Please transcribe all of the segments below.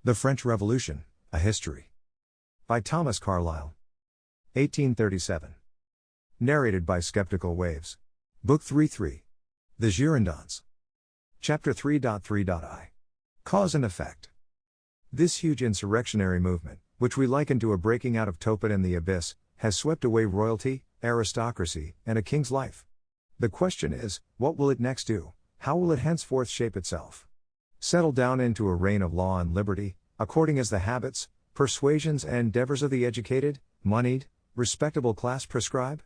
The French Revolution, A History. By Thomas Carlyle. 1837. Narrated by Skeptical Waves. Book 3 The Girondins. Chapter 3.3.I. Cause and Effect. This huge insurrectionary movement, which we liken to a breaking out of Tophet and the abyss, has swept away royalty, aristocracy, and a king's life. The question is, what will it next do? How will it henceforth shape itself? Settle down into a reign of law and liberty, according as the habits, persuasions and endeavors of the educated, moneyed, respectable class prescribe?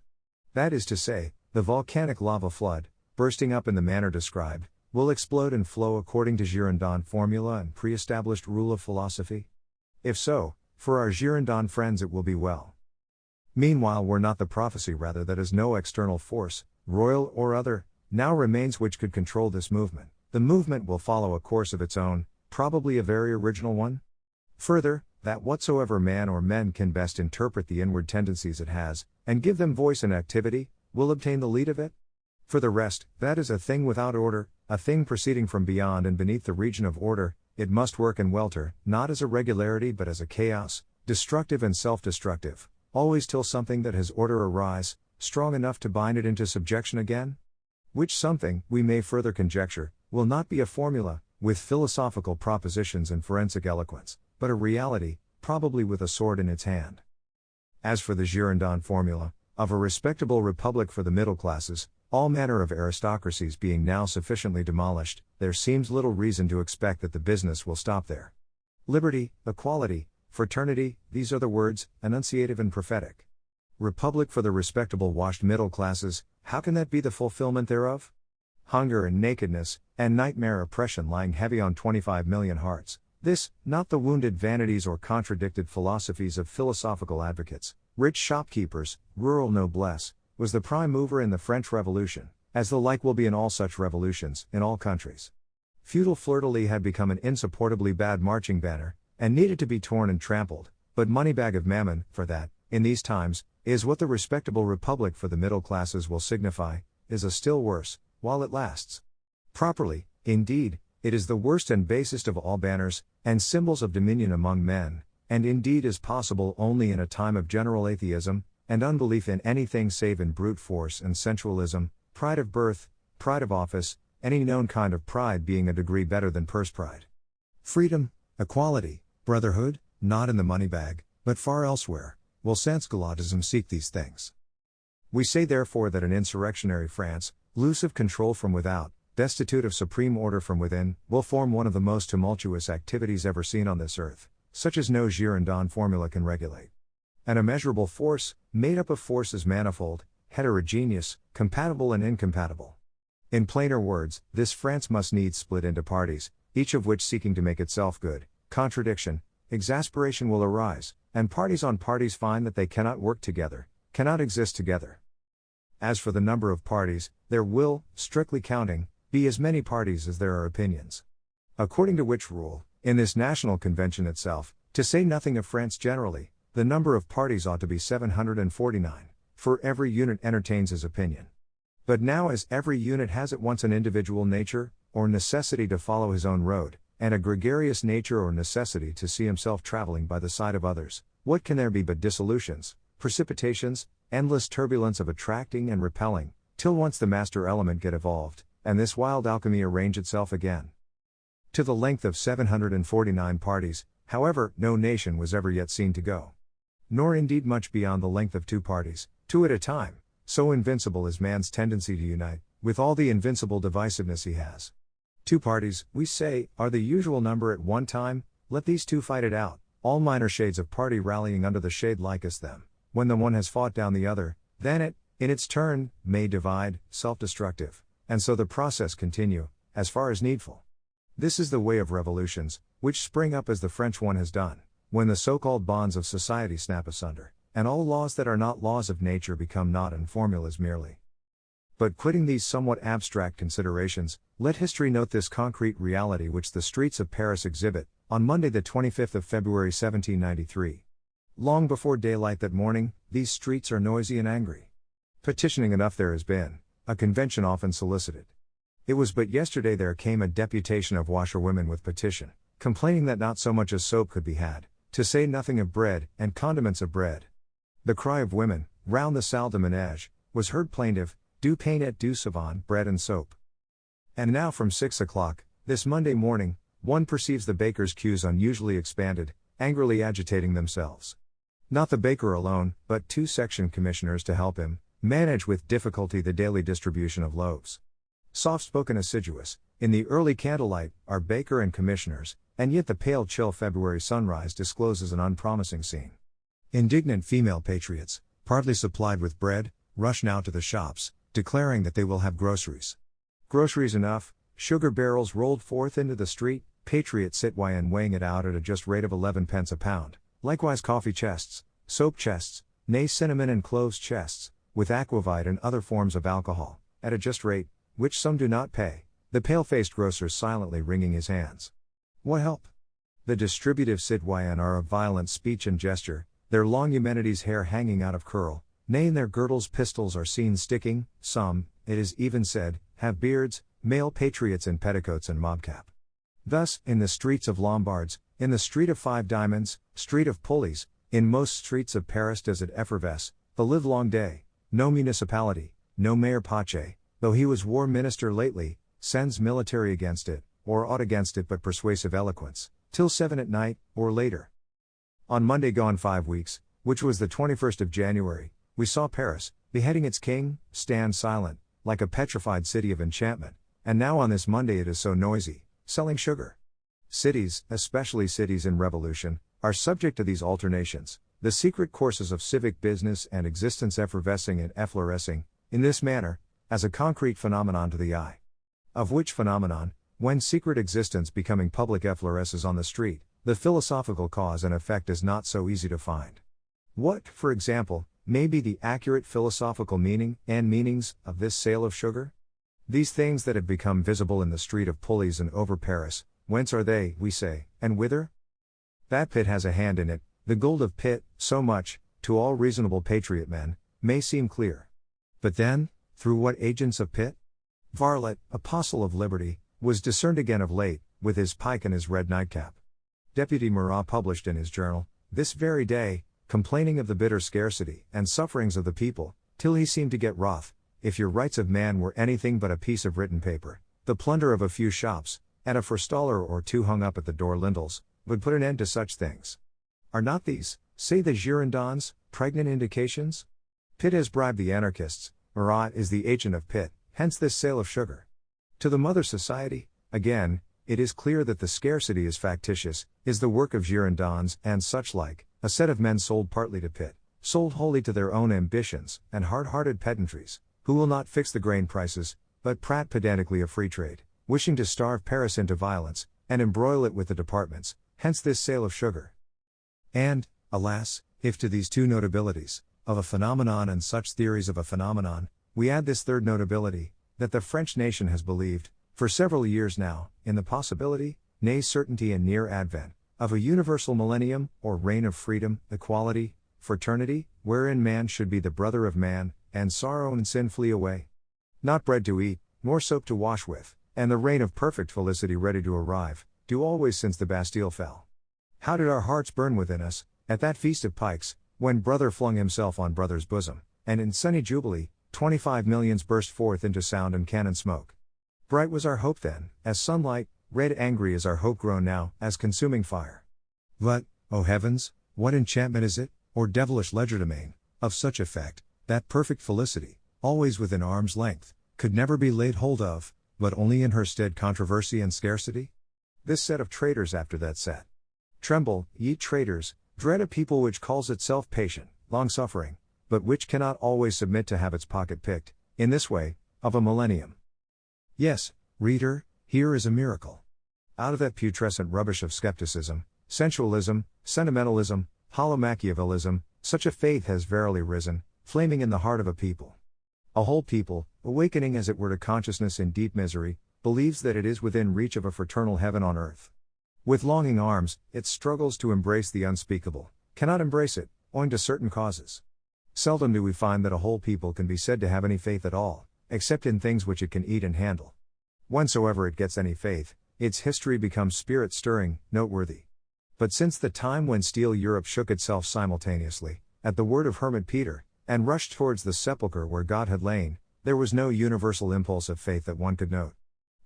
That is to say, the volcanic lava flood, bursting up in the manner described, will explode and flow according to Girondin formula and pre-established rule of philosophy? If so, for our Girondin friends it will be well. Meanwhile were not the prophecy rather that as no external force, royal or other, now remains which could control this movement, the movement will follow a course of its own, probably a very original one? Further, that whatsoever man or men can best interpret the inward tendencies it has, and give them voice and activity, will obtain the lead of it? For the rest, that is a thing without order, a thing proceeding from beyond and beneath the region of order, it must work and welter, not as a regularity but as a chaos, destructive and self-destructive, always till something that has order arise, strong enough to bind it into subjection again? Which something, we may further conjecture, will not be a formula, with philosophical propositions and forensic eloquence, but a reality, probably with a sword in its hand. As for the Girondin formula, of a respectable republic for the middle classes, all manner of aristocracies being now sufficiently demolished, there seems little reason to expect that the business will stop there. Liberty, equality, fraternity, these are the words, enunciative and prophetic. Republic for the respectable washed middle classes, how can that be the fulfillment thereof? Hunger and nakedness, and nightmare oppression lying heavy on 25 million hearts, this, not the wounded vanities or contradicted philosophies of philosophical advocates, rich shopkeepers, rural noblesse, was the prime mover in the French Revolution, as the like will be in all such revolutions, in all countries. Feudal fleur-de-lis had become an insupportably bad marching banner, and needed to be torn and trampled, but moneybag of mammon, for that, in these times, is what the respectable republic for the middle classes will signify, is a still worse, while it lasts. Properly, indeed, it is the worst and basest of all banners, and symbols of dominion among men, and indeed is possible only in a time of general atheism, and unbelief in anything save in brute force and sensualism, pride of birth, pride of office, any known kind of pride being a degree better than purse pride. Freedom, equality, brotherhood, not in the money bag, but far elsewhere, will sans-culotism seek these things. We say therefore that an insurrectionary France, loose of control from without, destitute of supreme order from within, will form one of the most tumultuous activities ever seen on this earth, such as no Girondin formula can regulate. An immeasurable force, made up of forces manifold, heterogeneous, compatible and incompatible. In plainer words, this France must needs split into parties, each of which seeking to make itself good. Contradiction, exasperation will arise, and parties on parties find that they cannot work together, cannot exist together. As for the number of parties, there will, strictly counting, be as many parties as there are opinions. According to which rule, in this national convention itself, to say nothing of France generally, the number of parties ought to be 749, for every unit entertains his opinion. But now as every unit has at once an individual nature, or necessity to follow his own road, and a gregarious nature or necessity to see himself traveling by the side of others, what can there be but dissolutions, precipitations, endless turbulence of attracting and repelling, till once the master element get evolved, and this wild alchemy arrange itself again. To the length of 749 parties, however, no nation was ever yet seen to go. Nor indeed much beyond the length of 2 parties, 2 at a time, so invincible is man's tendency to unite, with all the invincible divisiveness he has. 2 parties, we say, are the usual number at one time, let these 2 fight it out, all minor shades of party rallying under the shade likest them. When the one has fought down the other, then it, in its turn, may divide, self-destructive, and so the process continue, as far as needful. This is the way of revolutions, which spring up as the French one has done, when the so-called bonds of society snap asunder, and all laws that are not laws of nature become not and formulas merely. But quitting these somewhat abstract considerations, let history note this concrete reality which the streets of Paris exhibit, on Monday the 25th of February 1793. Long before daylight that morning, these streets are noisy and angry. Petitioning enough there has been, a convention often solicited. It was but yesterday there came a deputation of washerwomen with petition, complaining that not so much as soap could be had, to say nothing of bread, and condiments of bread. The cry of women, round the salle de ménage, was heard plaintive, du pain et du savon, bread and soap. And now from 6 o'clock, this Monday morning, one perceives the baker's queues unusually expanded, angrily agitating themselves. Not the baker alone, but 2 section commissioners to help him manage with difficulty the daily distribution of loaves. Soft-spoken assiduous, in the early candlelight, are baker and commissioners, and yet the pale chill February sunrise discloses an unpromising scene. Indignant female patriots, partly supplied with bread, rush now to the shops, declaring that they will have groceries. Groceries enough, sugar barrels rolled forth into the street, patriot citoyen weighing it out at a just rate of 11 pence a pound, likewise coffee chests, soap chests, nay cinnamon and cloves chests, with aquavite and other forms of alcohol, at a just rate, which some do not pay, the pale-faced grocer silently wringing his hands. What help? The distributive citoyen are of violent speech and gesture, their long Eumenides hair hanging out of curl, nay in their girdles pistols are seen sticking, some, it is even said, have beards, male patriots in petticoats and mobcap. Thus, in the streets of Lombards, in the street of Five Diamonds, street of Pulleys, in most streets of Paris does it effervesce, the livelong day, no municipality, no mayor Pache, though he was war minister lately, sends military against it, or aught against it but persuasive eloquence, till 7 at night, or later. On Monday gone 5 weeks, which was the 21st of January, we saw Paris, beheading its king, stand silent, like a petrified city of enchantment, and now on this Monday it is so noisy, selling sugar. Cities, especially cities in revolution, are subject to these alternations, the secret courses of civic business and existence effervescing and efflorescing, in this manner, as a concrete phenomenon to the eye. Of which phenomenon, when secret existence becoming public effloresces on the street, the philosophical cause and effect is not so easy to find. What, for example, may be the accurate philosophical meaning and meanings of this sale of sugar? These things that have become visible in the street of Pulleys and over Paris, whence are they, we say, and whither? That Pitt has a hand in it, the gold of Pitt, so much, to all reasonable patriot men, may seem clear. But then, through what agents of Pitt? Varlet, apostle of liberty, was discerned again of late, with his pike and his red nightcap. Deputy Murat published in his journal, this very day, complaining of the bitter scarcity and sufferings of the people, till he seemed to get wroth, if your rights of man were anything but a piece of written paper, the plunder of a few shops, and a forestaller or 2 hung up at the door lintels, would put an end to such things. Are not these, say the Girondins, pregnant indications? Pitt has bribed the anarchists, Murat is the agent of Pitt, hence this sale of sugar. To the Mother Society, again, it is clear that the scarcity is factitious, is the work of Girondins and such like, a set of men sold partly to Pitt, sold wholly to their own ambitions, and hard-hearted pedantries, who will not fix the grain prices, but prate pedantically of free trade, wishing to starve Paris into violence, and embroil it with the departments, hence this sale of sugar. And, alas, if to these 2 notabilities, of a phenomenon and such theories of a phenomenon, we add this 3rd notability, that the French nation has believed, for several years now, in the possibility, nay certainty and near advent, of a universal millennium, or reign of freedom, equality, fraternity, wherein man should be the brother of man, and sorrow and sin flee away. Not bread to eat, nor soap to wash with, and the reign of perfect felicity ready to arrive, do always since the Bastille fell. How did our hearts burn within us, at that feast of pikes, when brother flung himself on brother's bosom, and in sunny jubilee, 25 millions burst forth into sound and cannon smoke. Bright was our hope then, as sunlight, red angry is our hope grown now, as consuming fire. But, O heavens, what enchantment is it, or devilish legerdemain, of such effect, that perfect felicity, always within arm's length, could never be laid hold of, but only in her stead controversy and scarcity? This set of traitors after that set. Tremble, ye traitors, dread a people which calls itself patient, long-suffering, but which cannot always submit to have its pocket picked, in this way, of a millennium. Yes, reader, here is a miracle. Out of that putrescent rubbish of skepticism, sensualism, sentimentalism, hollow Machiavellism, such a faith has verily risen, flaming in the heart of a people. A whole people, awakening as it were to consciousness in deep misery, believes that it is within reach of a fraternal heaven on earth. With longing arms, it struggles to embrace the unspeakable, cannot embrace it, owing to certain causes. Seldom do we find that a whole people can be said to have any faith at all, except in things which it can eat and handle. Whensoever it gets any faith, its history becomes spirit-stirring, noteworthy. But since the time when steel Europe shook itself simultaneously, at the word of Hermit Peter, and rushed towards the sepulchre where God had lain, there was no universal impulse of faith that one could note.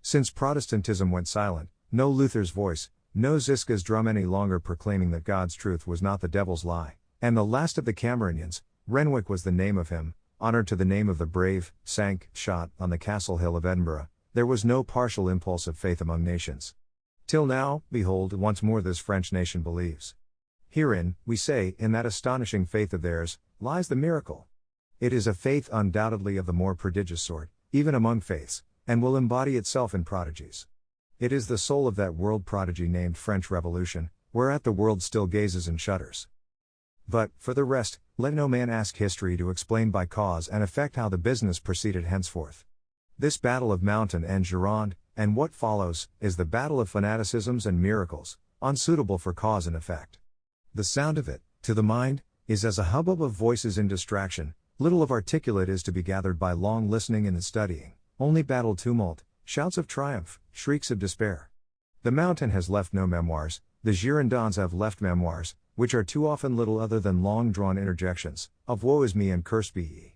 Since Protestantism went silent, no Luther's voice, no Ziska's drum any longer proclaiming that God's truth was not the devil's lie, and the last of the Cameronians, Renwick was the name of him, honoured to the name of the brave, sank, shot, on the Castle Hill of Edinburgh, there was no partial impulse of faith among nations. Till now, behold, once more this French nation believes. Herein, we say, in that astonishing faith of theirs, lies the miracle. It is a faith undoubtedly of the more prodigious sort, even among faiths, and will embody itself in prodigies. It is the soul of that world prodigy named French Revolution, whereat the world still gazes and shudders. But, for the rest, let no man ask history to explain by cause and effect how the business proceeded henceforth. This battle of Mountain and Gironde, and what follows, is the battle of fanaticisms and miracles, unsuitable for cause and effect. The sound of it, to the mind, is as a hubbub of voices in distraction, little of articulate is to be gathered by long listening and studying, only battle tumult, shouts of triumph, shrieks of despair. The Mountain has left no memoirs, the Girondins have left memoirs, which are too often little other than long-drawn interjections, of woe is me and cursed be ye.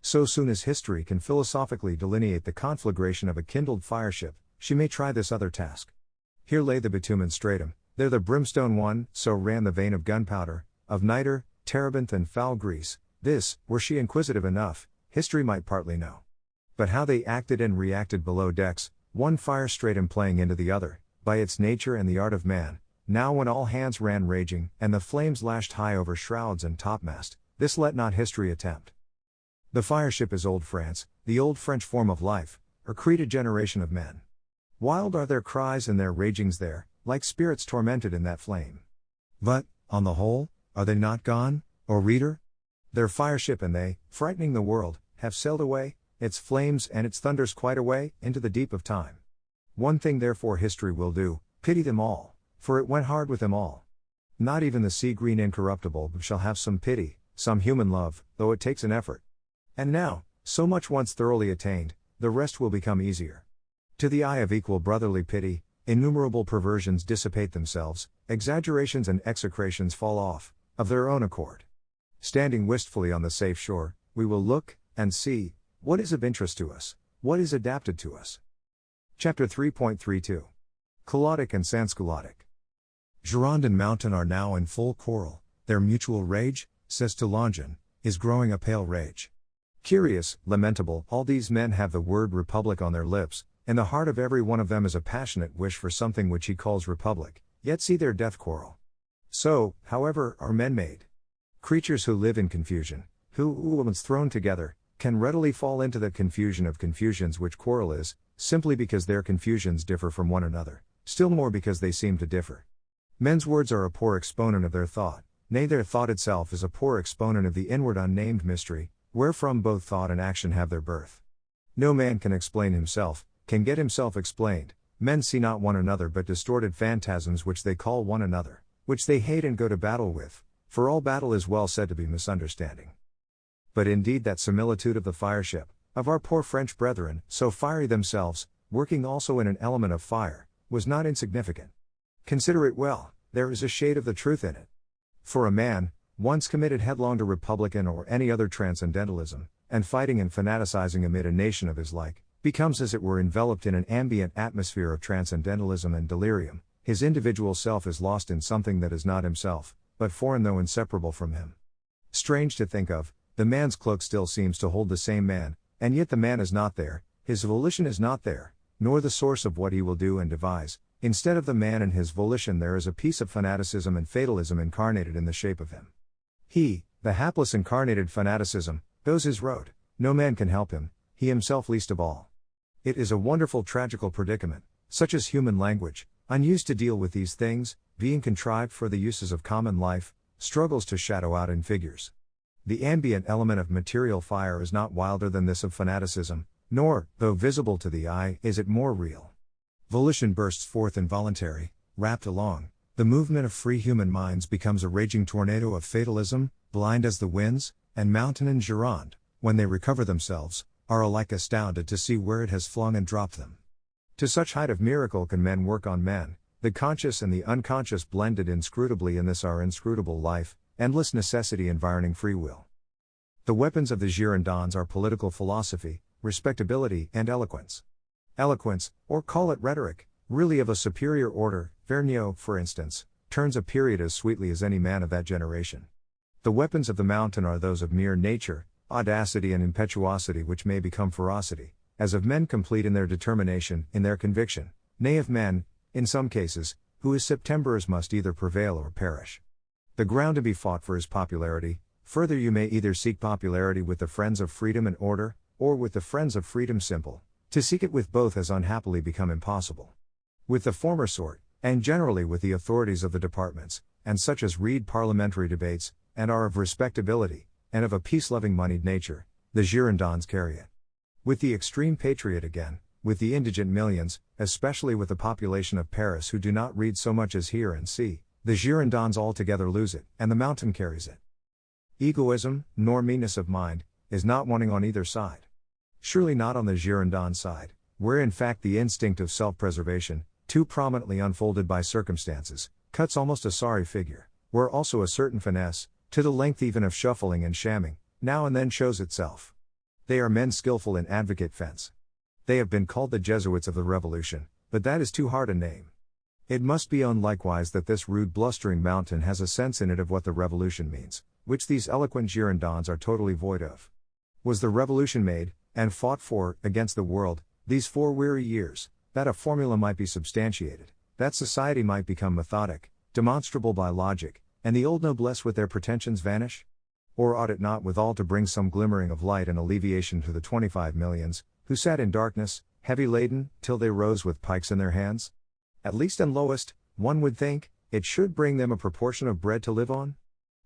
So soon as history can philosophically delineate the conflagration of a kindled fireship, she may try this other task. Here lay the bitumen stratum, there the brimstone one, so ran the vein of gunpowder, of nitre, terebinth and foul grease, this, were she inquisitive enough, history might partly know. But how they acted and reacted below decks, one fire stratum playing into the other, by its nature and the art of man, now when all hands ran raging, and the flames lashed high over shrouds and topmast, this let not history attempt. The fireship is old France, the old French form of life, her creed generation of men. Wild are their cries and their ragings there, like spirits tormented in that flame. But, on the whole, are they not gone, O reader? Their fireship and they, frightening the world, have sailed away, its flames and its thunders quite away, into the deep of time. One thing therefore history will do, pity them all, for it went hard with them all. Not even the sea-green incorruptible shall have some pity, some human love, though it takes an effort. And now, so much once thoroughly attained, the rest will become easier. To the eye of equal brotherly pity, innumerable perversions dissipate themselves, exaggerations and execrations fall off, of their own accord. Standing wistfully on the safe shore, we will look, and see, what is of interest to us, what is adapted to us. Chapter 3.32. Collodic and Sansculottic. Gironde and Mountain are now in full quarrel, their mutual rage, says Toulongen, is growing a pale rage. Curious, lamentable, all these men have the word republic on their lips, in the heart of every one of them is a passionate wish for something which he calls republic, yet see their death quarrel. So, however, are men made. Creatures who live in confusion, who, once thrown together, can readily fall into the confusion of confusions which quarrel is, simply because their confusions differ from one another, still more because they seem to differ. Men's words are a poor exponent of their thought, nay their thought itself is a poor exponent of the inward unnamed mystery, wherefrom both thought and action have their birth. No man can explain himself, can get himself explained, men see not one another but distorted phantasms which they call one another, which they hate and go to battle with, for all battle is well said to be misunderstanding. But indeed that similitude of the fireship, of our poor French brethren, so fiery themselves, working also in an element of fire, was not insignificant. Consider it well, there is a shade of the truth in it. For a man, once committed headlong to republican or any other transcendentalism, and fighting and fanaticizing amid a nation of his like, becomes as it were enveloped in an ambient atmosphere of transcendentalism and delirium, his individual self is lost in something that is not himself, but foreign though inseparable from him. Strange to think of, the man's cloak still seems to hold the same man, and yet the man is not there, his volition is not there, nor the source of what he will do and devise. Instead of the man and his volition there is a piece of fanaticism and fatalism incarnated in the shape of him. He, the hapless incarnated fanaticism, goes his road, no man can help him, he himself least of all. It is a wonderful tragical predicament, such as human language, unused to deal with these things, being contrived for the uses of common life, struggles to shadow out in figures. The ambient element of material fire is not wilder than this of fanaticism, nor, though visible to the eye, is it more real. Volition bursts forth involuntary, rapt along, the movement of free human minds becomes a raging tornado of fatalism, blind as the winds, and Mountain and Gironde, when they recover themselves, are alike astounded to see where it has flung and dropped them. To such height of miracle can men work on men, the conscious and the unconscious blended inscrutably in this our inscrutable life, endless necessity environing free will. The weapons of the Girondins are political philosophy, respectability, and eloquence. Eloquence, or call it rhetoric, really of a superior order. Vergniaud, for instance, turns a period as sweetly as any man of that generation. The weapons of the mountain are those of mere nature, audacity and impetuosity which may become ferocity, as of men complete in their determination, in their conviction, nay of men, in some cases, who as Septemberers must either prevail or perish. The ground to be fought for is popularity. Further, you may either seek popularity with the friends of freedom and order, or with the friends of freedom simple. To seek it with both has unhappily become impossible. With the former sort, and generally with the authorities of the departments, and such as read parliamentary debates, and are of respectability, and of a peace-loving moneyed nature, the Girondins carry it. With the extreme patriot again, with the indigent millions, especially with the population of Paris who do not read so much as hear and see, the Girondins altogether lose it, and the mountain carries it. Egoism, nor meanness of mind, is not wanting on either side. Surely not on the Girondin side, where in fact the instinct of self-preservation, too prominently unfolded by circumstances, cuts almost a sorry figure, where also a certain finesse, to the length even of shuffling and shamming, now and then shows itself. They are men skillful in advocate fence. They have been called the Jesuits of the Revolution, but that is too hard a name. It must be owned likewise that this rude blustering mountain has a sense in it of what the Revolution means, which these eloquent Girondins are totally void of. Was the Revolution made, and fought for, against the world, these 4 weary years, that a formula might be substantiated, that society might become methodic, demonstrable by logic, and the old noblesse with their pretensions vanish? Or ought it not withal to bring some glimmering of light and alleviation to the 25 millions, who sat in darkness, heavy laden, till they rose with pikes in their hands? At least and lowest, one would think, it should bring them a proportion of bread to live on?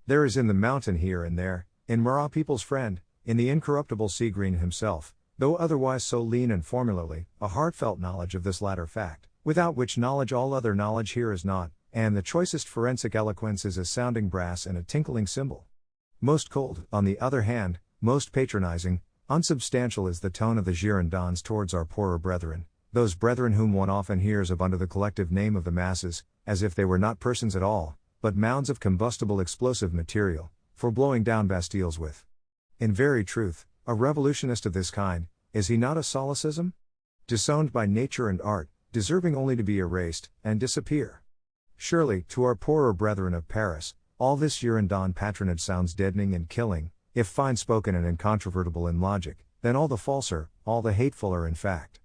There is in the mountain here and there, in Marat people's friend, in the incorruptible Seagreen himself, though otherwise so lean and formularly, a heartfelt knowledge of this latter fact, without which knowledge all other knowledge here is not, and the choicest forensic eloquence is a sounding brass and a tinkling cymbal. Most cold, on the other hand, most patronizing, unsubstantial is the tone of the Girondins towards our poorer brethren, those brethren whom one often hears of under the collective name of the masses, as if they were not persons at all, but mounds of combustible explosive material, for blowing down Bastilles with. In very truth, a revolutionist of this kind, is he not a solecism? Disowned by nature and art, deserving only to be erased, and disappear. Surely, to our poorer brethren of Paris, all this Girondin patronage sounds deadening and killing, if fine-spoken and incontrovertible in logic, then all the falser, all the hatefuller in fact.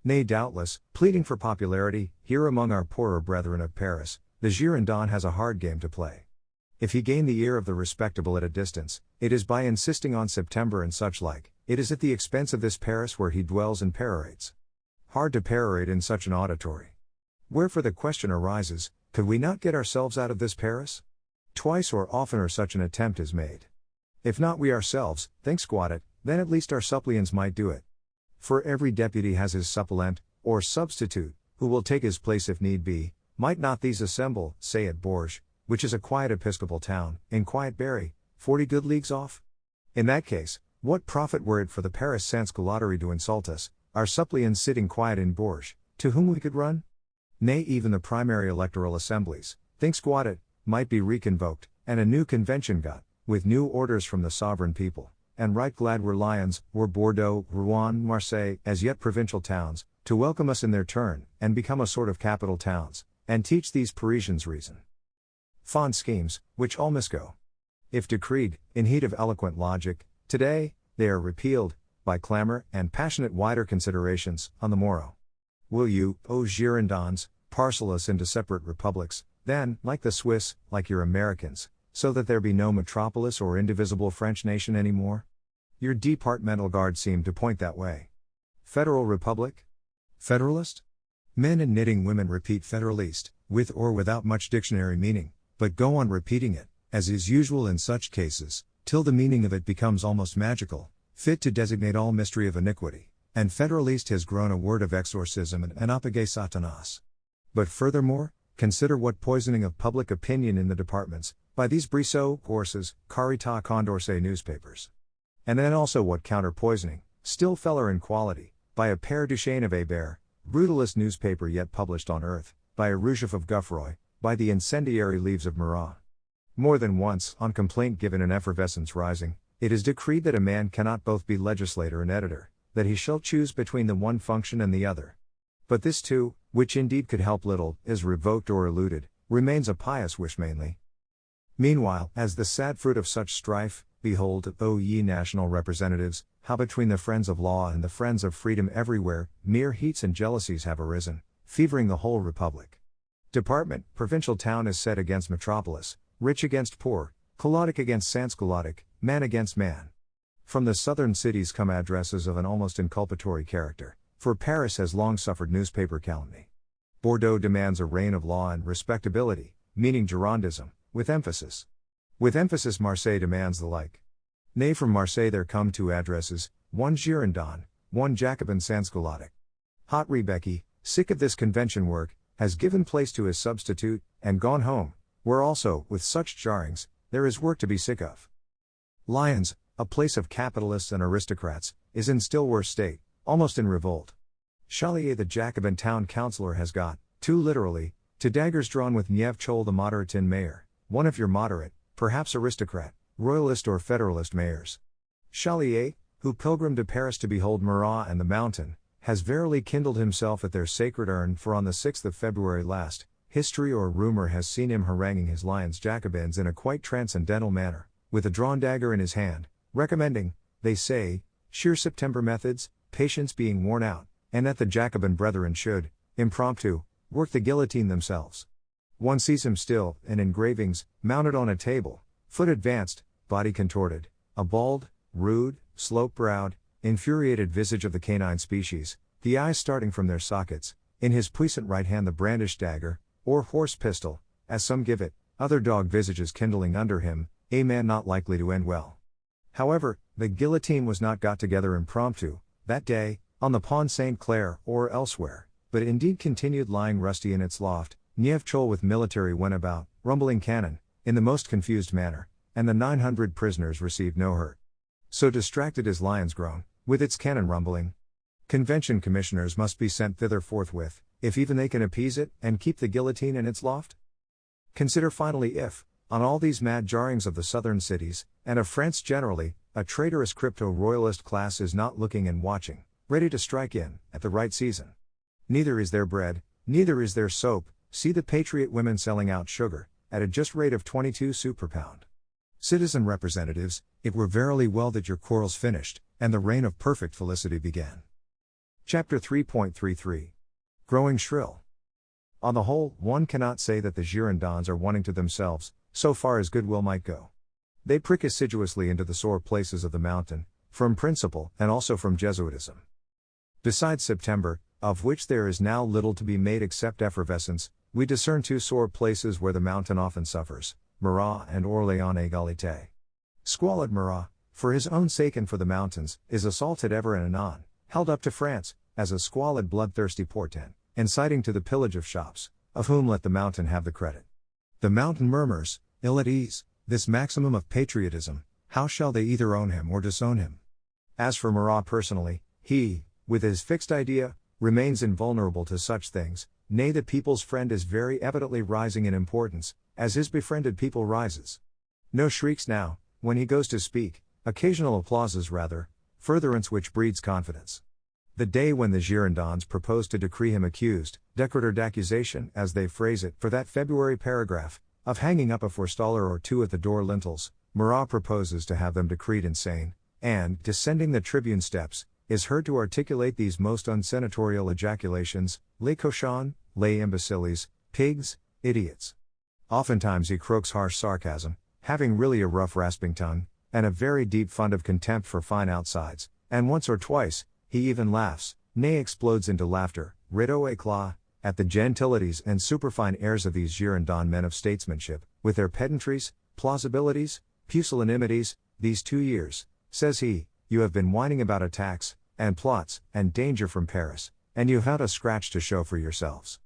Nay, doubtless, pleading for popularity, here among our poorer brethren of Paris, the Girondin has a hard game to play. If he gain the ear of the respectable at a distance, it is by insisting on September and such like, it is at the expense of this Paris where he dwells and perorates. Hard to perorate in such an auditory. Wherefore the question arises, could we not get ourselves out of this Paris? Twice or oftener such an attempt is made. If not we ourselves, think squat it, then at least our suppliants might do it. For every deputy has his suppleant, or substitute, who will take his place if need be. Might not these assemble, say at Bourges, which is a quiet episcopal town, in quiet Berry, 40 good leagues off? In that case, what profit were it for the Paris Sans-Culottes to insult us, our suppliants sitting quiet in Bourges, to whom we could run? Nay, even the primary electoral assemblies, think squat it, might be reconvoked, and a new convention got, with new orders from the sovereign people, and right glad were Lyons, were Bordeaux, Rouen, Marseille, as yet provincial towns, to welcome us in their turn, and become a sort of capital towns, and teach these Parisians reason. Fond schemes, which all misgo. If decreed, in heat of eloquent logic, today, they are repealed, by clamor and passionate wider considerations, on the morrow. Will you, O Girondins, parcel us into separate republics, then, like the Swiss, like your Americans, so that there be no metropolis or indivisible French nation any more? Your departmental guard seem to point that way. Federal Republic? Federalist? Men and knitting women repeat Federaliste, with or without much dictionary meaning, but go on repeating it, as is usual in such cases, till the meaning of it becomes almost magical, fit to designate all mystery of iniquity, and Federaliste has grown a word of exorcism and anapage Satanas. But furthermore, consider what poisoning of public opinion in the departments, by these Brissot, Horses, Caritas Condorcet newspapers. And then also what counter-poisoning, still feller in quality, by a Père Duchesne of Hébert, brutalest newspaper yet published on earth, by a Rougef of Guffroy, by the incendiary leaves of Marat. More than once, on complaint given in effervescence rising, it is decreed that a man cannot both be legislator and editor, that he shall choose between the one function and the other. But this too, which indeed could help little, is revoked or eluded, remains a pious wish mainly. Meanwhile, as the sad fruit of such strife, behold, O ye national representatives, how between the friends of law and the friends of freedom everywhere, mere heats and jealousies have arisen, fevering the whole republic. Department, provincial town is set against metropolis, rich against poor, colodic against sansculottic, man against man. From the southern cities come addresses of an almost inculpatory character, for Paris has long suffered newspaper calumny. Bordeaux demands a reign of law and respectability, meaning Girondism, with emphasis. With emphasis Marseille demands the like. Nay, from Marseille there come two addresses, one Girondin, one Jacobin sansculottic. Hot Rebecca, sick of this convention work, has given place to his substitute, and gone home, where also, with such jarrings, there is work to be sick of. Lyons, a place of capitalists and aristocrats, is in still worse state, almost in revolt. Chalier the Jacobin town councillor has got, too literally, to daggers drawn with Nieve Chol the Moderatin mayor, one of your moderate, perhaps aristocrat, royalist or federalist mayors. Chalier, who pilgrimed to Paris to behold Marat and the mountain, has verily kindled himself at their sacred urn, for on the 6th of February last, history or rumor has seen him haranguing his Lyons Jacobins in a quite transcendental manner, with a drawn dagger in his hand, recommending, they say, sheer September methods, patience being worn out, and that the Jacobin brethren should, impromptu, work the guillotine themselves. One sees him still, in engravings, mounted on a table, foot advanced, body contorted, a bald, rude, slope-browed, infuriated visage of the canine species, the eyes starting from their sockets, in his puissant right hand the brandished dagger, or horse pistol, as some give it, other dog visages kindling under him, a man not likely to end well. However, the guillotine was not got together impromptu, that day, on the Pont Saint-Clair or elsewhere, but indeed continued lying rusty in its loft, Nieve Chol with military went about, rumbling cannon, in the most confused manner, and the 900 prisoners received no hurt. So distracted is Lyons grown, with its cannon rumbling. Convention commissioners must be sent thither forthwith, if even they can appease it, and keep the guillotine in its loft. Consider finally if, on all these mad jarrings of the southern cities, and of France generally, a traitorous crypto-royalist class is not looking and watching, ready to strike in, at the right season. Neither is there bread, neither is there soap, see the patriot women selling out sugar, at a just rate of 22 sous per pound. Citizen representatives, it were verily well that your quarrels finished, and the reign of perfect felicity began. Chapter 3.33. Growing shrill. On the whole, one cannot say that the Girondins are wanting to themselves, so far as goodwill might go. They prick assiduously into the sore places of the mountain, from principle and also from Jesuitism. Besides September, of which there is now little to be made except effervescence, we discern two sore places where the mountain often suffers, Marat and Orléans Égalité. Squalid Marat, for his own sake and for the mountains, is assaulted ever and anon, held up to France, as a squalid bloodthirsty portent, inciting to the pillage of shops, of whom let the mountain have the credit. The mountain murmurs, ill at ease, this maximum of patriotism, how shall they either own him or disown him? As for Marat personally, he, with his fixed idea, remains invulnerable to such things, nay the people's friend is very evidently rising in importance, as his befriended people rises. No shrieks now, when he goes to speak, occasional applauses rather, furtherance which breeds confidence. The day when the Girondins proposed to decree him accused, decreter d'accusation, as they phrase it, for that February paragraph, of hanging up a forestaller or two at the door lintels, Marat proposes to have them decreed insane, and, descending the tribune steps, is heard to articulate these most unsenatorial ejaculations, les cochons, les imbéciles, pigs, idiots. Oftentimes he croaks harsh sarcasm, having really a rough rasping tongue, and a very deep fund of contempt for fine outsides, and once or twice, he even laughs, nay explodes into laughter, rideau éclat, at the gentilities and superfine airs of these Girondin men of statesmanship, with their pedantries, plausibilities, pusillanimities. These 2 years, says he, you have been whining about attacks, and plots, and danger from Paris, and you have not a scratch to show for yourselves.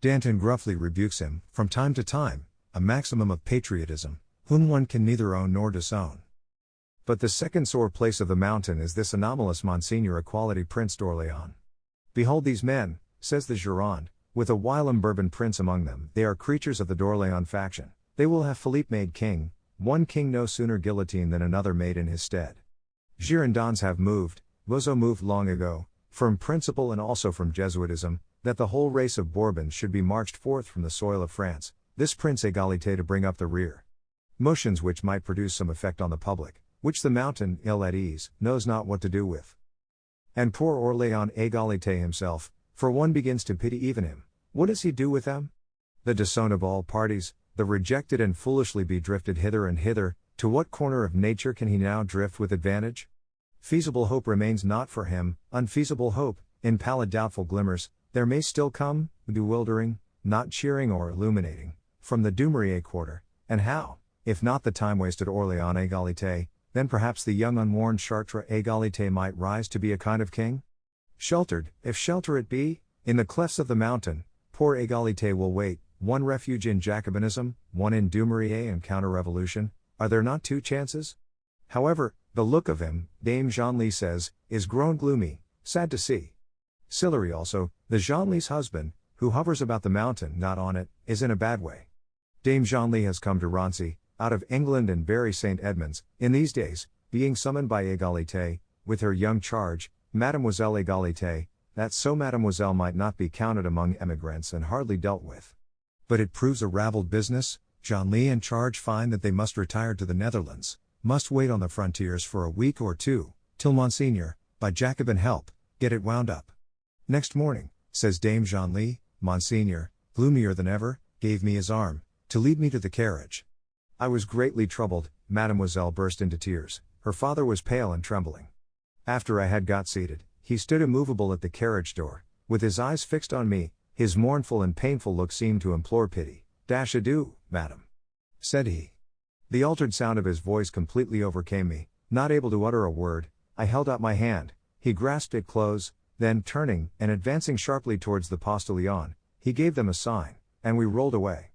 Danton gruffly rebukes him, from time to time, a maximum of patriotism, whom one can neither own nor disown. But the second sore place of the mountain is this anomalous Monseigneur Equality Prince d'Orléans. Behold these men, says the Gironde, with a whilom Bourbon prince among them. They are creatures of the d'Orléans faction. They will have Philippe made king, one king no sooner guillotined than another made in his stead. Girondins have moved, Bozo moved long ago, from principle and also from Jesuitism, that the whole race of Bourbons should be marched forth from the soil of France, this Prince Égalité to bring up the rear. Motions which might produce some effect on the public, which the Mountain, ill at ease, knows not what to do with. And poor Orléans Égalité himself, for one begins to pity even him, what does he do with them? The disowned of all parties, the rejected and foolishly be drifted hither and hither, to what corner of nature can he now drift with advantage? Feasible hope remains not for him, unfeasible hope, in pallid doubtful glimmers, there may still come, bewildering, not cheering or illuminating, from the Dumouriez quarter, and how, if not the time-wasted Orléans Égalité, then perhaps the young unwarned Chartres Égalité might rise to be a kind of king? Sheltered, if shelter it be, in the clefts of the mountain, poor Égalité will wait, one refuge in Jacobinism, one in Dumouriez and counter-revolution, are there not two chances? However, the look of him, Dame Genlis says, is grown gloomy, sad to see. Sillery also, the Genlis husband, who hovers about the mountain not on it, is in a bad way. Dame Genlis has come to Rancy, out of England and Bury St. Edmunds, in these days, being summoned by Égalité, with her young charge, Mademoiselle Égalité, that so Mademoiselle might not be counted among emigrants and hardly dealt with. But it proves a ravelled business, Genlis and charge find that they must retire to the Netherlands, must wait on the frontiers for a week or two, till Monseigneur, by Jacobin help, get it wound up. Next morning, says Dame Genlis, Monseigneur, gloomier than ever, gave me his arm, to lead me to the carriage. I was greatly troubled, Mademoiselle burst into tears, her father was pale and trembling. After I had got seated, he stood immovable at the carriage door, with his eyes fixed on me, his mournful and painful look seemed to implore pity. Adieu, madam, said he. The altered sound of his voice completely overcame me, not able to utter a word. I held out my hand, he grasped it close, then turning, and advancing sharply towards the postilion, he gave them a sign, and we rolled away.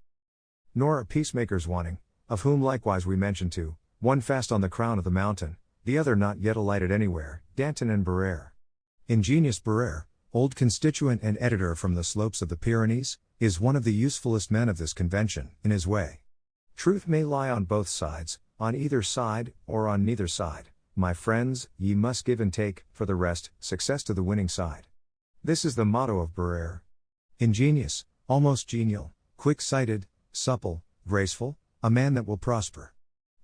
Nor are peacemakers wanting, of whom likewise we mention two, one fast on the crown of the mountain, the other not yet alighted anywhere, Danton and Barrère. Ingenious Barrère, old constituent and editor from the slopes of the Pyrenees, is one of the usefulest men of this convention, in his way. Truth may lie on both sides, on either side, or on neither side. My friends, ye must give and take, for the rest, success to the winning side. This is the motto of Barrère. Ingenious, almost genial, quick-sighted, supple, graceful, a man that will prosper.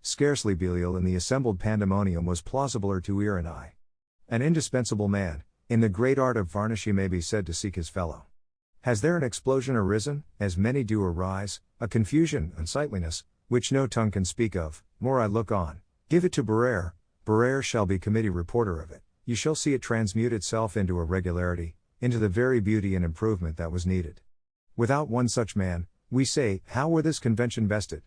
Scarcely Belial in the assembled pandemonium was plausibler to ear and eye. An indispensable man, in the great art of varnish he may be said to seek his fellow. Has there an explosion arisen, as many do arise, a confusion, unsightliness, which no tongue can speak of, more I look on, give it to Barrère, Barrère shall be committee reporter of it, you shall see it transmute itself into a regularity, into the very beauty and improvement that was needed. Without one such man, we say, how were this convention vested?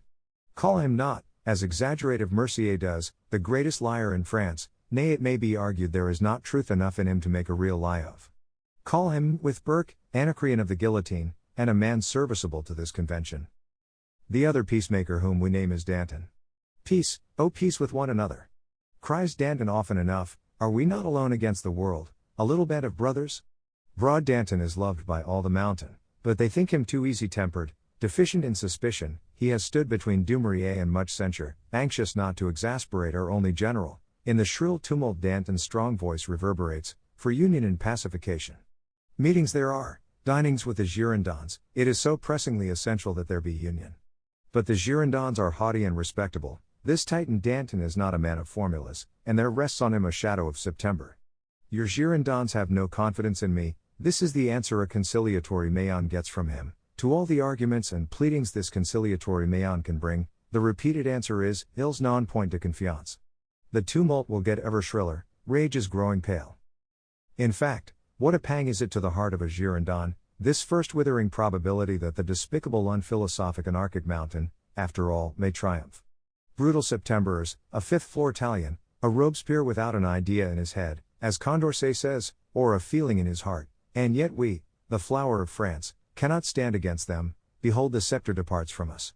Call him not, as exaggerative Mercier does, the greatest liar in France, nay it may be argued there is not truth enough in him to make a real lie of. Call him, with Burke, Anacreon of the guillotine, and a man serviceable to this convention. The other peacemaker whom we name is Danton. Peace, oh peace with one another. Cries Danton often enough, are we not alone against the world, a little band of brothers? Broad Danton is loved by all the mountain, but they think him too easy-tempered, deficient in suspicion. He has stood between Dumouriez and much censure, anxious not to exasperate our only general. In the shrill tumult Danton's strong voice reverberates, for union and pacification. Meetings there are, dinings with the Girondins, it is so pressingly essential that there be union. But the Girondins are haughty and respectable, this Titan Danton is not a man of formulas, and there rests on him a shadow of September. Your Girondins have no confidence in me, this is the answer a conciliatory Maillon gets from him. To all the arguments and pleadings this conciliatory Maillon can bring, the repeated answer is, ils n'ont point de confiance. The tumult will get ever shriller, rage is growing pale. In fact, what a pang is it to the heart of a Girondin, this first withering probability that the despicable unphilosophic anarchic mountain, after all, may triumph. Brutal Septemberers, a fifth-floor Italian, a Robespierre without an idea in his head, as Condorcet says, or a feeling in his heart, and yet we, the flower of France, cannot stand against them. Behold the scepter departs from us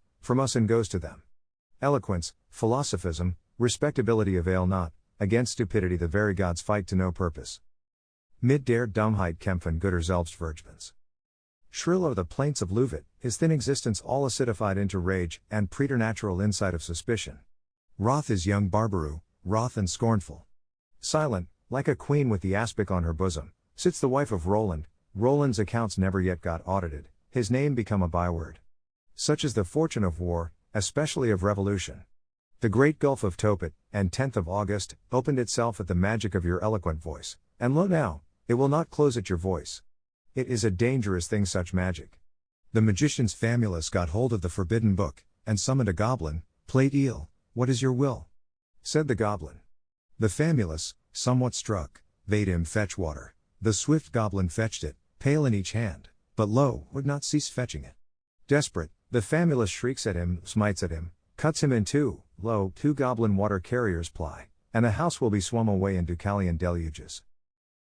and goes to them. Eloquence, philosophism, respectability avail not, against stupidity the very gods fight to no purpose. Mit der Dummheit kämpfen guter Selbstverständnis. Shrill are the plaints of Löwit, his thin existence all acidified into rage, and preternatural insight of suspicion. Wroth is young Barbaroux, wroth and scornful. Silent, like a queen with the aspic on her bosom, sits the wife of Roland. Roland's accounts never yet got audited, his name become a byword. Such is the fortune of war, especially of revolution. The great gulf of Topet, and 10th of August, opened itself at the magic of your eloquent voice, and lo now, it will not close at your voice. It is a dangerous thing, such magic. The magicians Famulus got hold of the forbidden book, and summoned a goblin. Plate eel, what is your will? Said the goblin. The Famulus, somewhat struck, bade him fetch water. The swift goblin fetched it, pail in each hand, but lo, would not cease fetching it. Desperate, the Famulus shrieks at him, smites at him, cuts him in two. Lo, 2 goblin water carriers ply, and the house will be swum away in Deucalion deluges.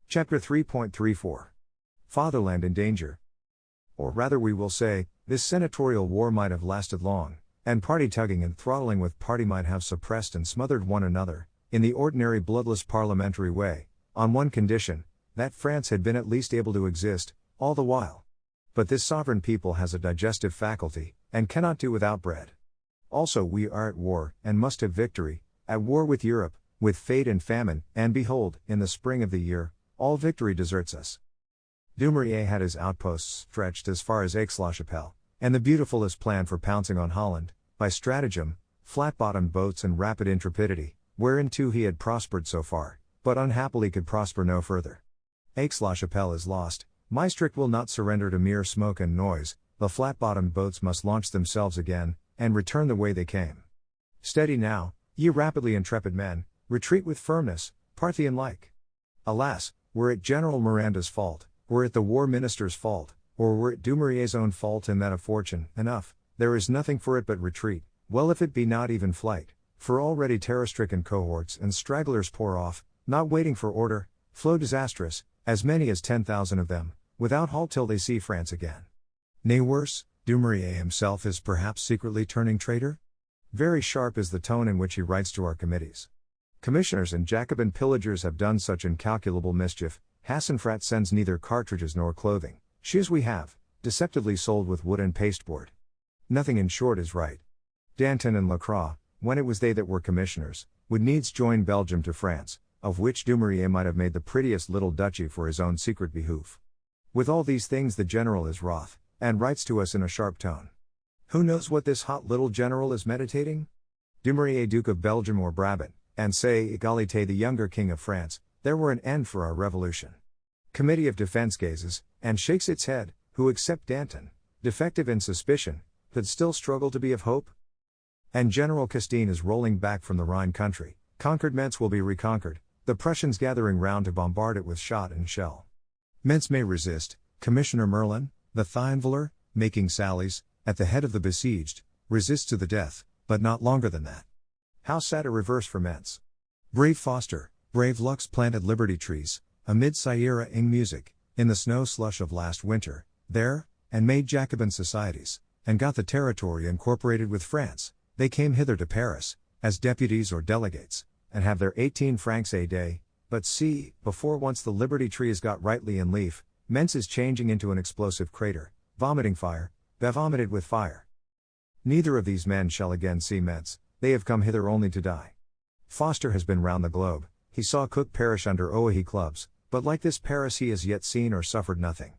Chapter 3.34 Fatherland in Danger. Or rather, we will say, this senatorial war might have lasted long, and party tugging and throttling with party might have suppressed and smothered one another, in the ordinary bloodless parliamentary way, on one condition, that France had been at least able to exist, all the while. But this sovereign people has a digestive faculty, and cannot do without bread. Also we are at war, and must have victory, at war with Europe, with fate and famine, and behold, in the spring of the year, all victory deserts us. Dumouriez had his outposts stretched as far as Aix-la-Chapelle, and the beautifulest plan for pouncing on Holland, by stratagem, flat-bottomed boats and rapid intrepidity, whereinto he had prospered so far, but unhappily could prosper no further. Aix-la-Chapelle is lost, Maastricht will not surrender to mere smoke and noise, the flat-bottomed boats must launch themselves again, and return the way they came. Steady now, ye rapidly intrepid men, retreat with firmness, Parthian-like. Alas, were it General Miranda's fault, were it the war minister's fault, or were it Dumouriez's own fault and that of fortune, enough, there is nothing for it but retreat, well if it be not even flight, for already terror-stricken cohorts and stragglers pour off, not waiting for order, flow disastrous, as many as 10,000 of them, without halt till they see France again. Nay worse, Dumouriez himself is perhaps secretly turning traitor? Very sharp is the tone in which he writes to our committees. Commissioners and Jacobin pillagers have done such incalculable mischief, Hassenfrat sends neither cartridges nor clothing, shoes we have, deceptively sold with wood and pasteboard. Nothing in short is right. Danton and Lacroix, when it was they that were commissioners, would needs join Belgium to France, of which Dumouriez might have made the prettiest little duchy for his own secret behoof. With all these things the general is wroth, and writes to us in a sharp tone. Who knows what this hot little general is meditating? Dumouriez Duke of Belgium or Brabant, and say Égalité the younger king of France, there were an end for our revolution. Committee of Defense gazes, and shakes its head, who except Danton, defective in suspicion, could still struggle to be of hope? And General Custine is rolling back from the Rhine country, conquered Metz will be reconquered, the Prussians gathering round to bombard it with shot and shell. Metz may resist, Commissioner Merlin, the Thionviller, making sallies, at the head of the besieged, resists to the death, but not longer than that. How sad a reverse for Metz. Brave Foster, brave Lux planted liberty trees, amid Sierra ing music, in the snow slush of last winter, there, and made Jacobin societies, and got the territory incorporated with France. They came hither to Paris, as deputies or delegates, and have their 18 francs a day, but see, before once the liberty tree is got rightly in leaf, Mentz is changing into an explosive crater, vomiting fire, bevomited with fire. Neither of these men shall again see Mentz, they have come hither only to die. Foster has been round the globe, he saw Cook perish under Oahy clubs, but like this Paris he has yet seen or suffered nothing.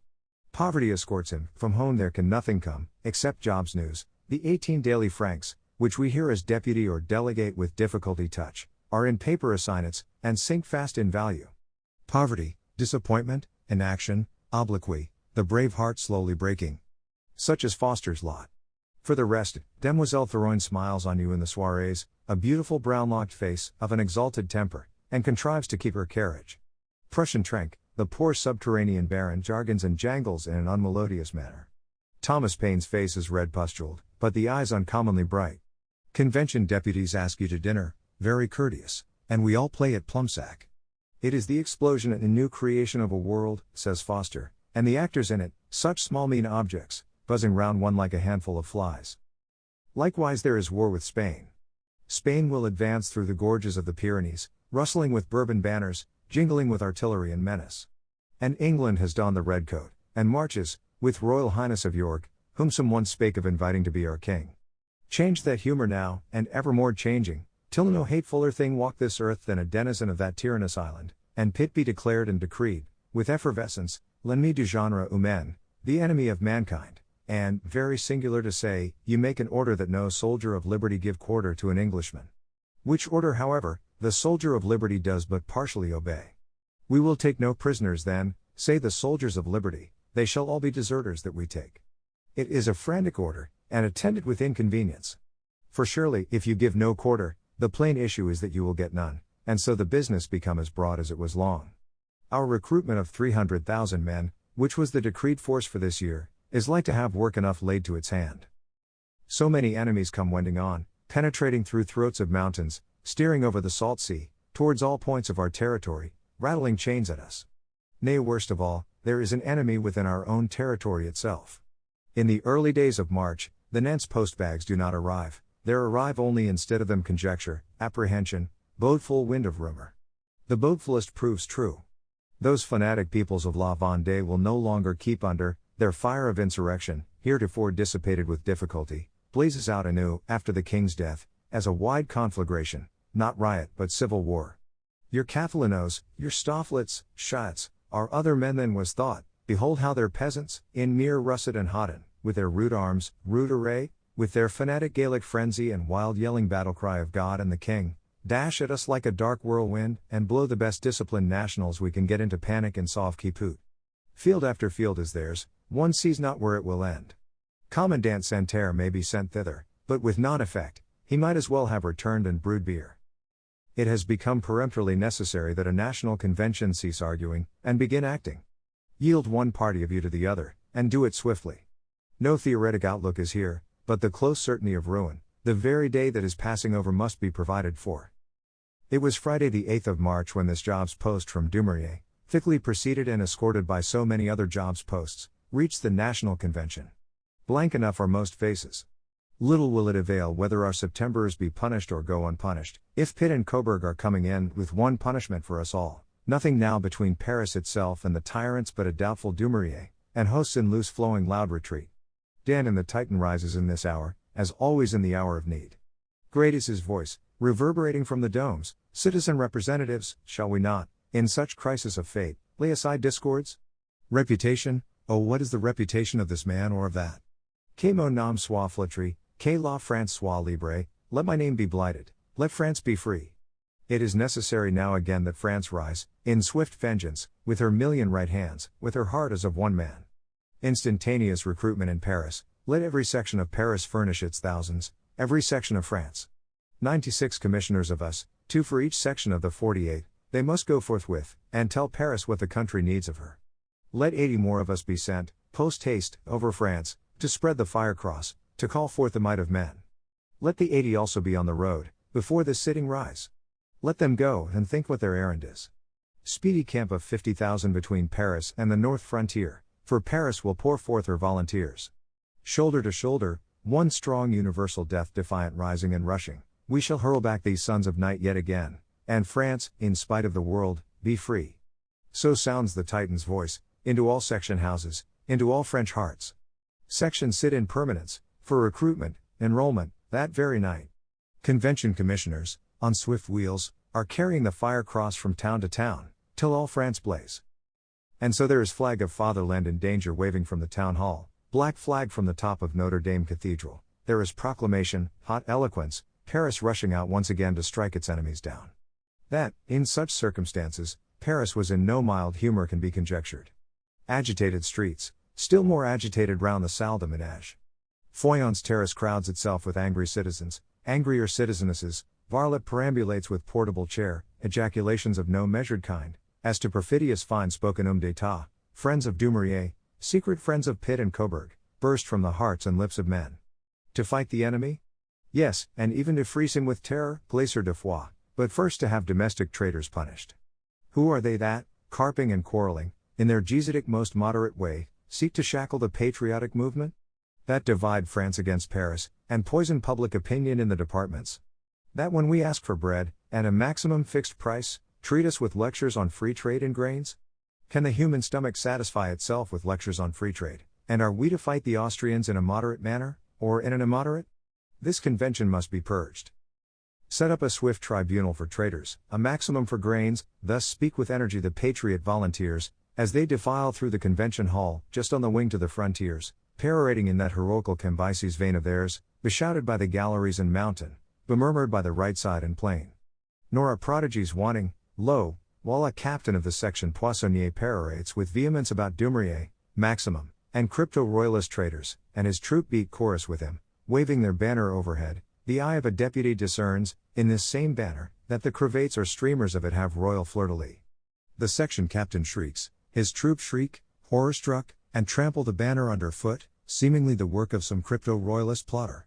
Poverty escorts him, from home there can nothing come, except jobs news, the 18 daily francs, which we here as deputy or delegate with difficulty touch, are in paper assignats, and sink fast in value. Poverty, disappointment, inaction, obloquy, the brave heart slowly breaking. Such is Foster's lot. For the rest, Demoiselle Thorougne smiles on you in the soirees, a beautiful brown-locked face, of an exalted temper, and contrives to keep her carriage. Prussian Trenck, the poor subterranean baron jargons and jangles in an unmelodious manner. Thomas Paine's face is red pustuled, but the eyes uncommonly bright. Convention deputies ask you to dinner, very courteous, and we all play at plumsack. It is the explosion and new creation of a world, says Foster, and the actors in it, such small mean objects, buzzing round one like a handful of flies. Likewise there is war with Spain. Spain will advance through the gorges of the Pyrenees, rustling with Bourbon banners, jingling with artillery and menace. And England has donned the red coat, and marches, with Royal Highness of York, whom some once spake of inviting to be our king. Change that humour now, and evermore changing, till no hatefuller thing walk this earth than a denizen of that tyrannous island, and Pitt be declared and decreed, with effervescence, l'ennemi du genre humain, the enemy of mankind, and, very singular to say, you make an order that no soldier of liberty give quarter to an Englishman. Which order, however, the soldier of liberty does but partially obey. We will take no prisoners then, say the soldiers of liberty, they shall all be deserters that we take. It is a frantic order, and attended with inconvenience. For surely, if you give no quarter, the plain issue is that you will get none, and so the business become as broad as it was long. Our recruitment of 300,000 men, which was the decreed force for this year, is like to have work enough laid to its hand. So many enemies come wending on, penetrating through throats of mountains, steering over the salt sea, towards all points of our territory, rattling chains at us. Nay, worst of all, there is an enemy within our own territory itself. In the early days of March, the Nantes postbags do not arrive, there arrive only instead of them conjecture, apprehension, bodeful wind of rumor. The bodefullest proves true. Those fanatic peoples of La Vendée will no longer keep under, their fire of insurrection, heretofore dissipated with difficulty, blazes out anew, after the king's death, as a wide conflagration, not riot but civil war. Your Catalinos, your Stofflets, Schaets, are other men than was thought, behold how their peasants, in mere russet and hodden, with their rude arms, rude array, with their fanatic Gaelic frenzy and wild yelling battle-cry of God and the King, dash at us like a dark whirlwind, and blow the best disciplined nationals we can get into panic and sauve-qui-peut. Field after field is theirs, one sees not where it will end. Commandant Santerre may be sent thither, but with non-effect, he might as well have returned and brewed beer. It has become peremptorily necessary that a national convention cease arguing, and begin acting. Yield one party of you to the other, and do it swiftly. No theoretic outlook is here, but the close certainty of ruin, the very day that is passing over must be provided for. It was Friday the 8th of March when this jobs post from Dumouriez, thickly preceded and escorted by so many other jobs posts, reached the National Convention. Blank enough are most faces. Little will it avail whether our Septemberers be punished or go unpunished, if Pitt and Coburg are coming in with one punishment for us all. Nothing now between Paris itself and the tyrants but a doubtful Dumouriez, and hosts in loose flowing loud retreat. Dan in the Titan rises in this hour, as always in the hour of need. Great is his voice, reverberating from the domes. Citizen representatives, shall we not, in such crisis of fate, lay aside discords? Reputation, oh what is the reputation of this man or of that? Que mon nom soit flétri, que la France soit libre, let my name be blighted, let France be free. It is necessary now again that France rise, in swift vengeance, with her million right hands, with her heart as of one man. Instantaneous recruitment in Paris, let every section of Paris furnish its thousands, every section of France. 96 commissioners of us, 2 for each section of the 48, they must go forthwith, and tell Paris what the country needs of her. Let 80 more of us be sent, post haste, over France, to spread the fire-cross, to call forth the might of men. Let the 80 also be on the road, before this sitting rise. Let them go and think what their errand is. Speedy camp of 50,000 between Paris and the north frontier, for Paris will pour forth her volunteers. Shoulder to shoulder, one strong universal death-defiant rising and rushing, we shall hurl back these sons of night yet again, and France, in spite of the world, be free. So sounds the Titan's voice, into all section houses, into all French hearts. Sections sit in permanence, for recruitment, enrollment, that very night. Convention commissioners, on swift wheels, are carrying the fire cross from town to town, till all France blaze. And so there is flag of fatherland in danger waving from the town hall, black flag from the top of Notre Dame Cathedral, there is proclamation, hot eloquence, Paris rushing out once again to strike its enemies down. That, in such circumstances, Paris was in no mild humor can be conjectured. Agitated streets, still more agitated round the Salle de Ménage. Foyon's terrace crowds itself with angry citizens, angrier citizenesses, varlet perambulates with portable chair, ejaculations of no measured kind, as to perfidious fine-spoken d'état, friends of Dumouriez, secret friends of Pitt and Coburg, burst from the hearts and lips of men. To fight the enemy? Yes, and even to freeze him with terror, glacier de foi, but first to have domestic traitors punished. Who are they that, carping and quarreling, in their Jesuitic most moderate way, seek to shackle the patriotic movement? That divide France against Paris, and poison public opinion in the departments? That when we ask for bread, and a maximum fixed price, treat us with lectures on free trade in grains? Can the human stomach satisfy itself with lectures on free trade? And are we to fight the Austrians in a moderate manner, or in an immoderate? This convention must be purged. Set up a swift tribunal for traitors, a maximum for grains, thus speak with energy the patriot volunteers, as they defile through the convention hall, just on the wing to the frontiers, perorating in that heroical Cambyses vein of theirs, beshouted by the galleries and mountain, bemurmured by the right side and plain. Nor are prodigies wanting, lo, while a captain of the section Poissonnier perorates with vehemence about Dumouriez, Maximum, and crypto-royalist traitors, and his troop beat chorus with him, waving their banner overhead, the eye of a deputy discerns, in this same banner, that the cravates or streamers of it have royal fleur-de-lis. The section captain shrieks, his troop shriek, horror-struck, and trample the banner underfoot, seemingly the work of some crypto-royalist plotter.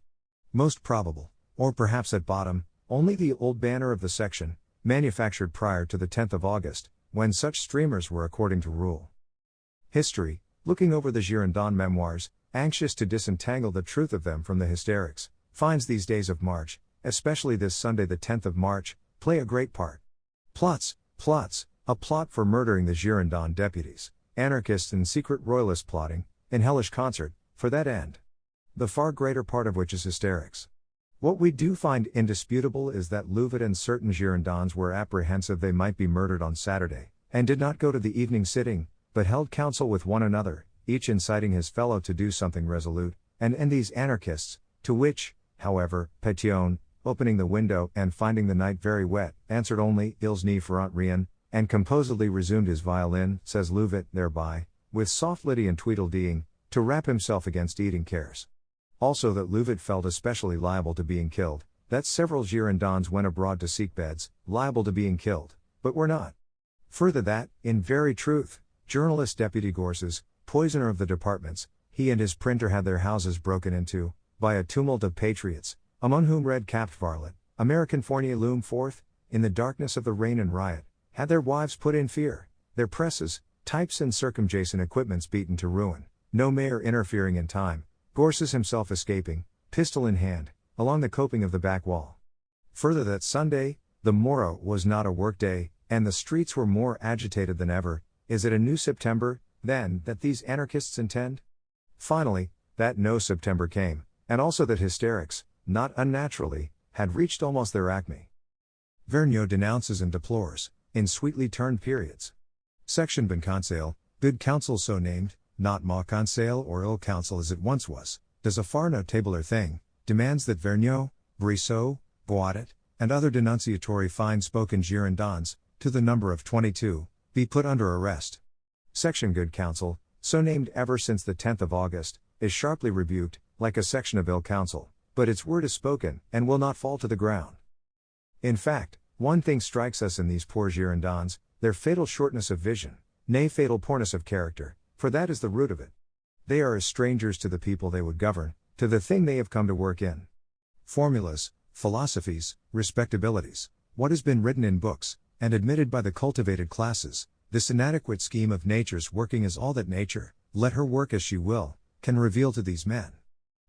Most probable, or perhaps at bottom, only the old banner of the section, manufactured prior to the 10th of August, when such streamers were according to rule. History, looking over the Girondin memoirs, anxious to disentangle the truth of them from the hysterics, finds these days of March, especially this Sunday the 10th of March, play a great part. Plots, a plot for murdering the Girondin deputies, anarchists and secret royalists plotting, in hellish concert, for that end. The far greater part of which is hysterics. What we do find indisputable is that Louvet and certain Girondins were apprehensive they might be murdered on Saturday, and did not go to the evening sitting, but held counsel with one another, each inciting his fellow to do something resolute, and these anarchists, to which, however, Pétion, opening the window and finding the night very wet, answered only, Ils n'y feront rien, and composedly resumed his violin, says Louvet, thereby, with soft Lydian tweedledeeing, to wrap himself against eating cares. Also that Louvet felt especially liable to being killed, that several Girondins went abroad to seek beds, liable to being killed, but were not. Further that, in very truth, journalist Deputy Gorses, poisoner of the departments, he and his printer had their houses broken into, by a tumult of patriots, among whom red-capped varlet, American Fournier loomed forth, in the darkness of the rain and riot, had their wives put in fear, their presses, types and circumjacent equipments beaten to ruin, no mayor interfering in time, Gorses himself escaping, pistol in hand, along the coping of the back wall. Further that Sunday, the morrow was not a work day, and the streets were more agitated than ever. Is it a new September, then, that these anarchists intend? Finally, that no September came, and also that hysterics, not unnaturally, had reached almost their acme. Vergniaud denounces and deplores, in sweetly turned periods. Section Bon Conseil, good counsel so named, not mau conseil or ill counsel as it once was, does a far notabler thing, demands that Vergniaud, Brissot, Boitet, and other denunciatory fine-spoken Girondins, to the number of 22, be put under arrest. Section Good Counsel, so named ever since the 10th of August, is sharply rebuked, like a section of ill counsel, but its word is spoken, and will not fall to the ground. In fact, one thing strikes us in these poor Girondins, their fatal shortness of vision, nay fatal poorness of character, for that is the root of it. They are as strangers to the people they would govern, to the thing they have come to work in. Formulas, philosophies, respectabilities, what has been written in books, and admitted by the cultivated classes, this inadequate scheme of nature's working is all that nature, let her work as she will, can reveal to these men.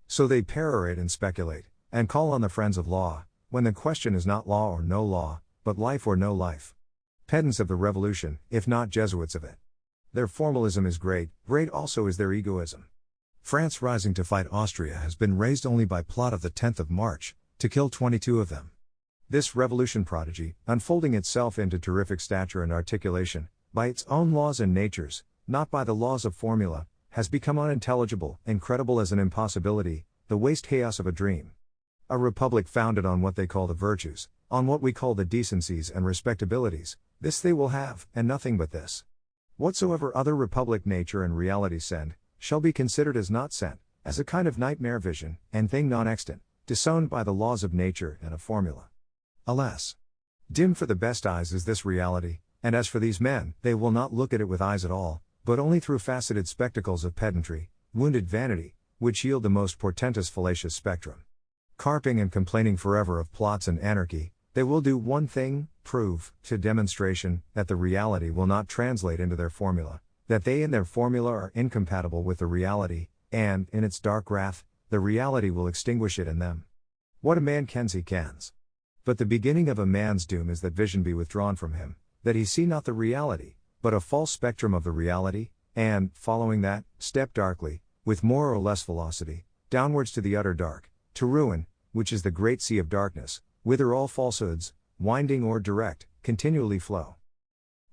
So they perorate and speculate, and call on the friends of law, when the question is not law or no law, but life or no life. Pedants of the revolution, if not Jesuits of it. Their formalism is great also is their egoism. France rising to fight Austria has been raised only by plot of the 10th of March, to kill 22 of them. This revolution prodigy, unfolding itself into terrific stature and articulation, by its own laws and natures, not by the laws of formula, has become unintelligible, incredible as an impossibility, the waste chaos of a dream. A republic founded on what they call the virtues, on what we call the decencies and respectabilities, this they will have, and nothing but this. Whatsoever other republic nature and reality send, shall be considered as not sent, as a kind of nightmare vision, and thing non-extant, disowned by the laws of nature and a formula. Alas! Dim for the best eyes is this reality, and as for these men, they will not look at it with eyes at all, but only through faceted spectacles of pedantry, wounded vanity, which yield the most portentous fallacious spectrum. Carping and complaining forever of plots and anarchy, they will do one thing, prove, to demonstration, that the reality will not translate into their formula, that they and their formula are incompatible with the reality, and, in its dark wrath, the reality will extinguish it in them. What a man kens he cans. But the beginning of a man's doom is that vision be withdrawn from him, that he see not the reality, but a false spectrum of the reality, and, following that, step darkly, with more or less velocity, downwards to the utter dark, to ruin, which is the great sea of darkness, whither all falsehoods, winding or direct, continually flow.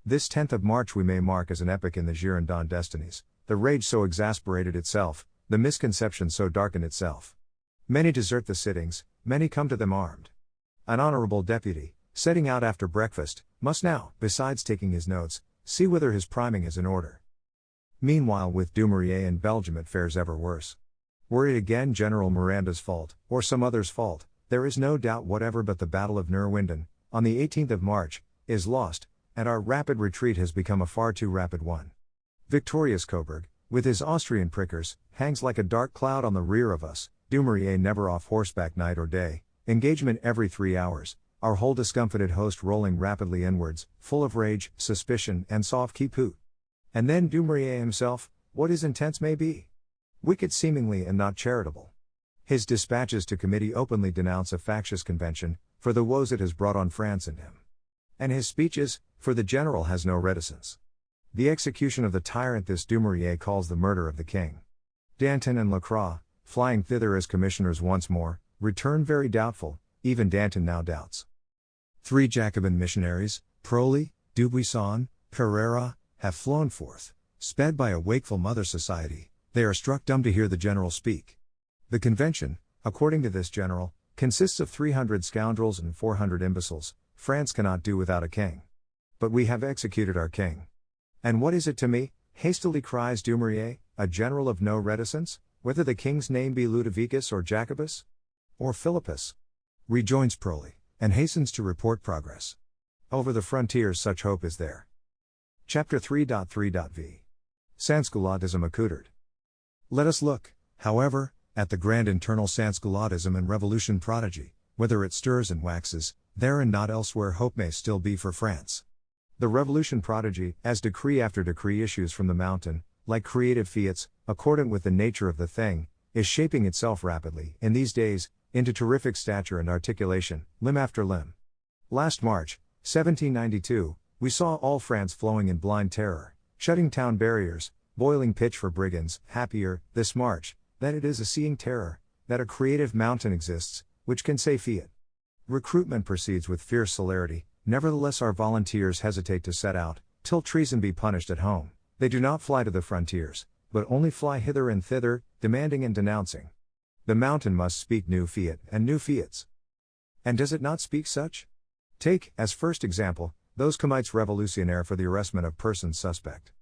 This 10th of March we may mark as an epoch in the Girondin destinies, the rage so exasperated itself, the misconception so darkened itself. Many desert the sittings, many come to them armed. An honorable deputy, setting out after breakfast, must now, besides taking his notes, see whether his priming is in order. Meanwhile with Dumouriez in Belgium it fares ever worse. Were it again General Miranda's fault, or some other's fault, there is no doubt whatever but the Battle of Neerwinden, on the 18th of March, is lost, and our rapid retreat has become a far too rapid one. Victorious Coburg, with his Austrian prickers, hangs like a dark cloud on the rear of us, Dumouriez never off horseback night or day, engagement every 3 hours, our whole discomfited host rolling rapidly inwards, full of rage, suspicion, and sauve-qui-peut. And then Dumouriez himself, what his intents may be. Wicked seemingly and not charitable. His dispatches to committee openly denounce a factious convention, for the woes it has brought on France and him. And his speeches, for the general has no reticence. The execution of the tyrant this Dumouriez calls the murder of the king. Danton and Lacroix, flying thither as commissioners once more, return very doubtful, even Danton now doubts. 3 Jacobin missionaries, Proli, Dubuisson, Pereira, have flown forth, sped by a wakeful mother society. They are struck dumb to hear the general speak. The convention, according to this general, consists of 300 scoundrels and 400 imbeciles. France cannot do without a king. But we have executed our king. And what is it to me, hastily cries Dumouriez, a general of no reticence, whether the king's name be Ludovicus or Jacobus? Or Philippus? Rejoins Proli, and hastens to report progress. Over the frontiers such hope is there. Chapter 3.3.v. Sansculottism accoutred. Let us look, however, at the grand internal sansculottism and revolution prodigy, whether it stirs and waxes, there and not elsewhere hope may still be for France. The revolution prodigy, as decree after decree issues from the mountain, like creative fiats, accordant with the nature of the thing, is shaping itself rapidly, in these days, into terrific stature and articulation, limb after limb. Last March, 1792, we saw all France flowing in blind terror, shutting town barriers, boiling pitch for brigands. Happier, this March, that it is a seeing terror, that a creative mountain exists, which can say fiat. Recruitment proceeds with fierce celerity, nevertheless our volunteers hesitate to set out, till treason be punished at home. They do not fly to the frontiers, but only fly hither and thither, demanding and denouncing. The mountain must speak new fiat and new fiats. And does it not speak such? Take, as first example, those comites revolutionnaire for the arrestment of persons suspect.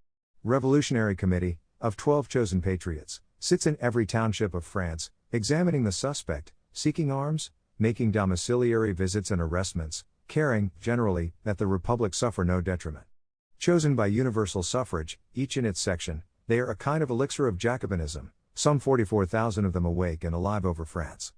Revolutionary Committee, of 12 chosen patriots, sits in every township of France, examining the suspect, seeking arms, making domiciliary visits and arrestments, caring, generally, that the Republic suffer no detriment. Chosen by universal suffrage, each in its section, they are a kind of elixir of Jacobinism, some 44,000 of them awake and alive over France.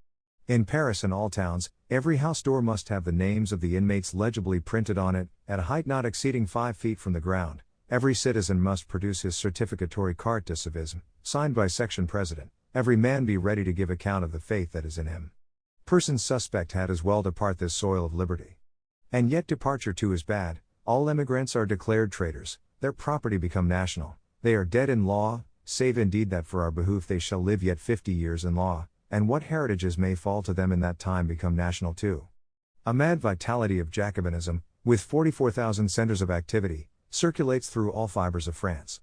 In Paris and all towns, every house door must have the names of the inmates legibly printed on it, at a height not exceeding 5 feet from the ground. Every citizen must produce his certificatory carte de civisme, signed by section president. Every man be ready to give account of the faith that is in him. Persons suspect had as well depart this soil of liberty. And yet departure too is bad. All emigrants are declared traitors, their property become national, they are dead in law, save indeed that for our behoof they shall live yet 50 years in law, and what heritages may fall to them in that time become national too. A mad vitality of Jacobinism, with 44,000 centers of activity, circulates through all fibers of France.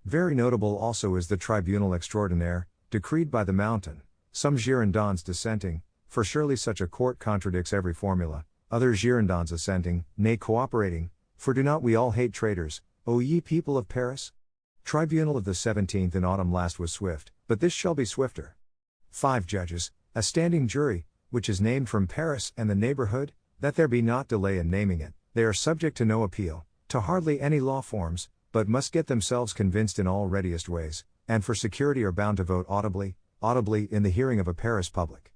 Very notable also is the Tribunal Extraordinaire, decreed by the Mountain, some Girondins dissenting, for surely such a court contradicts every formula, other Girondins assenting, nay cooperating, for do not we all hate traitors, O ye people of Paris? Tribunal of the 17th in autumn last was swift, but this shall be swifter. 5 judges, a standing jury, which is named from Paris and the neighborhood, that there be not delay in naming it, they are subject to no appeal, to hardly any law forms, but must get themselves convinced in all readiest ways, and for security are bound to vote audibly in the hearing of a Paris public.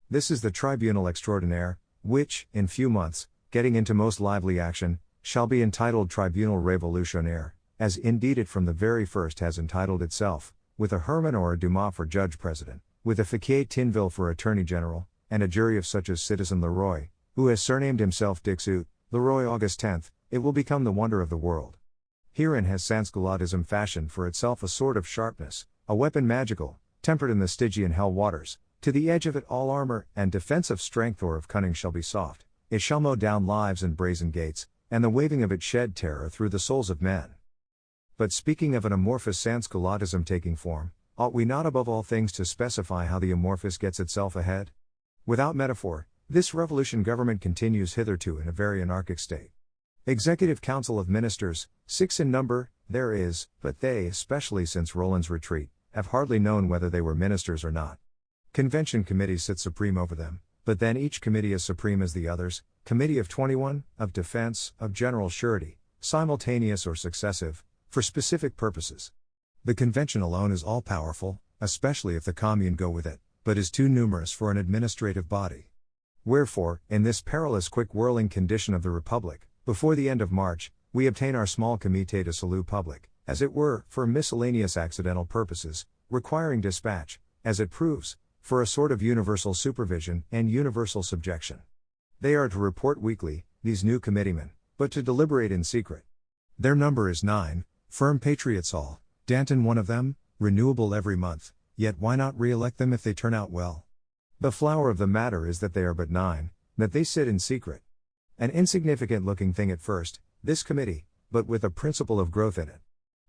This is the Tribunal Extraordinaire, which, in few months, getting into most lively action, shall be entitled Tribunal Révolutionnaire, as indeed it from the very first has entitled itself, with a Herman or a Dumas for Judge-President, with a Fouquier Tinville for Attorney General, and a jury of such as Citizen Leroy, who has surnamed himself Dixoot, Leroy August 10th, it will become the wonder of the world. Herein has Sansculottism fashioned for itself a sword of sharpness, a weapon magical, tempered in the Stygian hell waters, to the edge of it all armor and defense of strength or of cunning shall be soft, it shall mow down lives and brazen gates, and the waving of it shed terror through the souls of men. But speaking of an amorphous Sansculottism taking form, ought we not above all things to specify how the amorphous gets itself ahead? Without metaphor, this revolution government continues hitherto in a very anarchic state. Executive Council of Ministers, 6 in number, there is, but they, especially since Roland's retreat, have hardly known whether they were ministers or not. Convention committees sit supreme over them, but then each committee is supreme as the others, committee of 21, of defense, of general surety, simultaneous or successive, for specific purposes. The convention alone is all-powerful, especially if the commune go with it, but is too numerous for an administrative body. Wherefore, in this perilous quick whirling condition of the Republic, before the end of March, we obtain our small Comité de Salut Public, as it were, for miscellaneous accidental purposes, requiring dispatch, as it proves, for a sort of universal supervision and universal subjection. They are to report weekly, these new committeemen, but to deliberate in secret. Their number is 9, firm patriots all, Danton one of them, renewable every month, yet why not re-elect them if they turn out well? The flower of the matter is that they are but 9, that they sit in secret. An insignificant-looking thing at first, this committee, but with a principle of growth in it.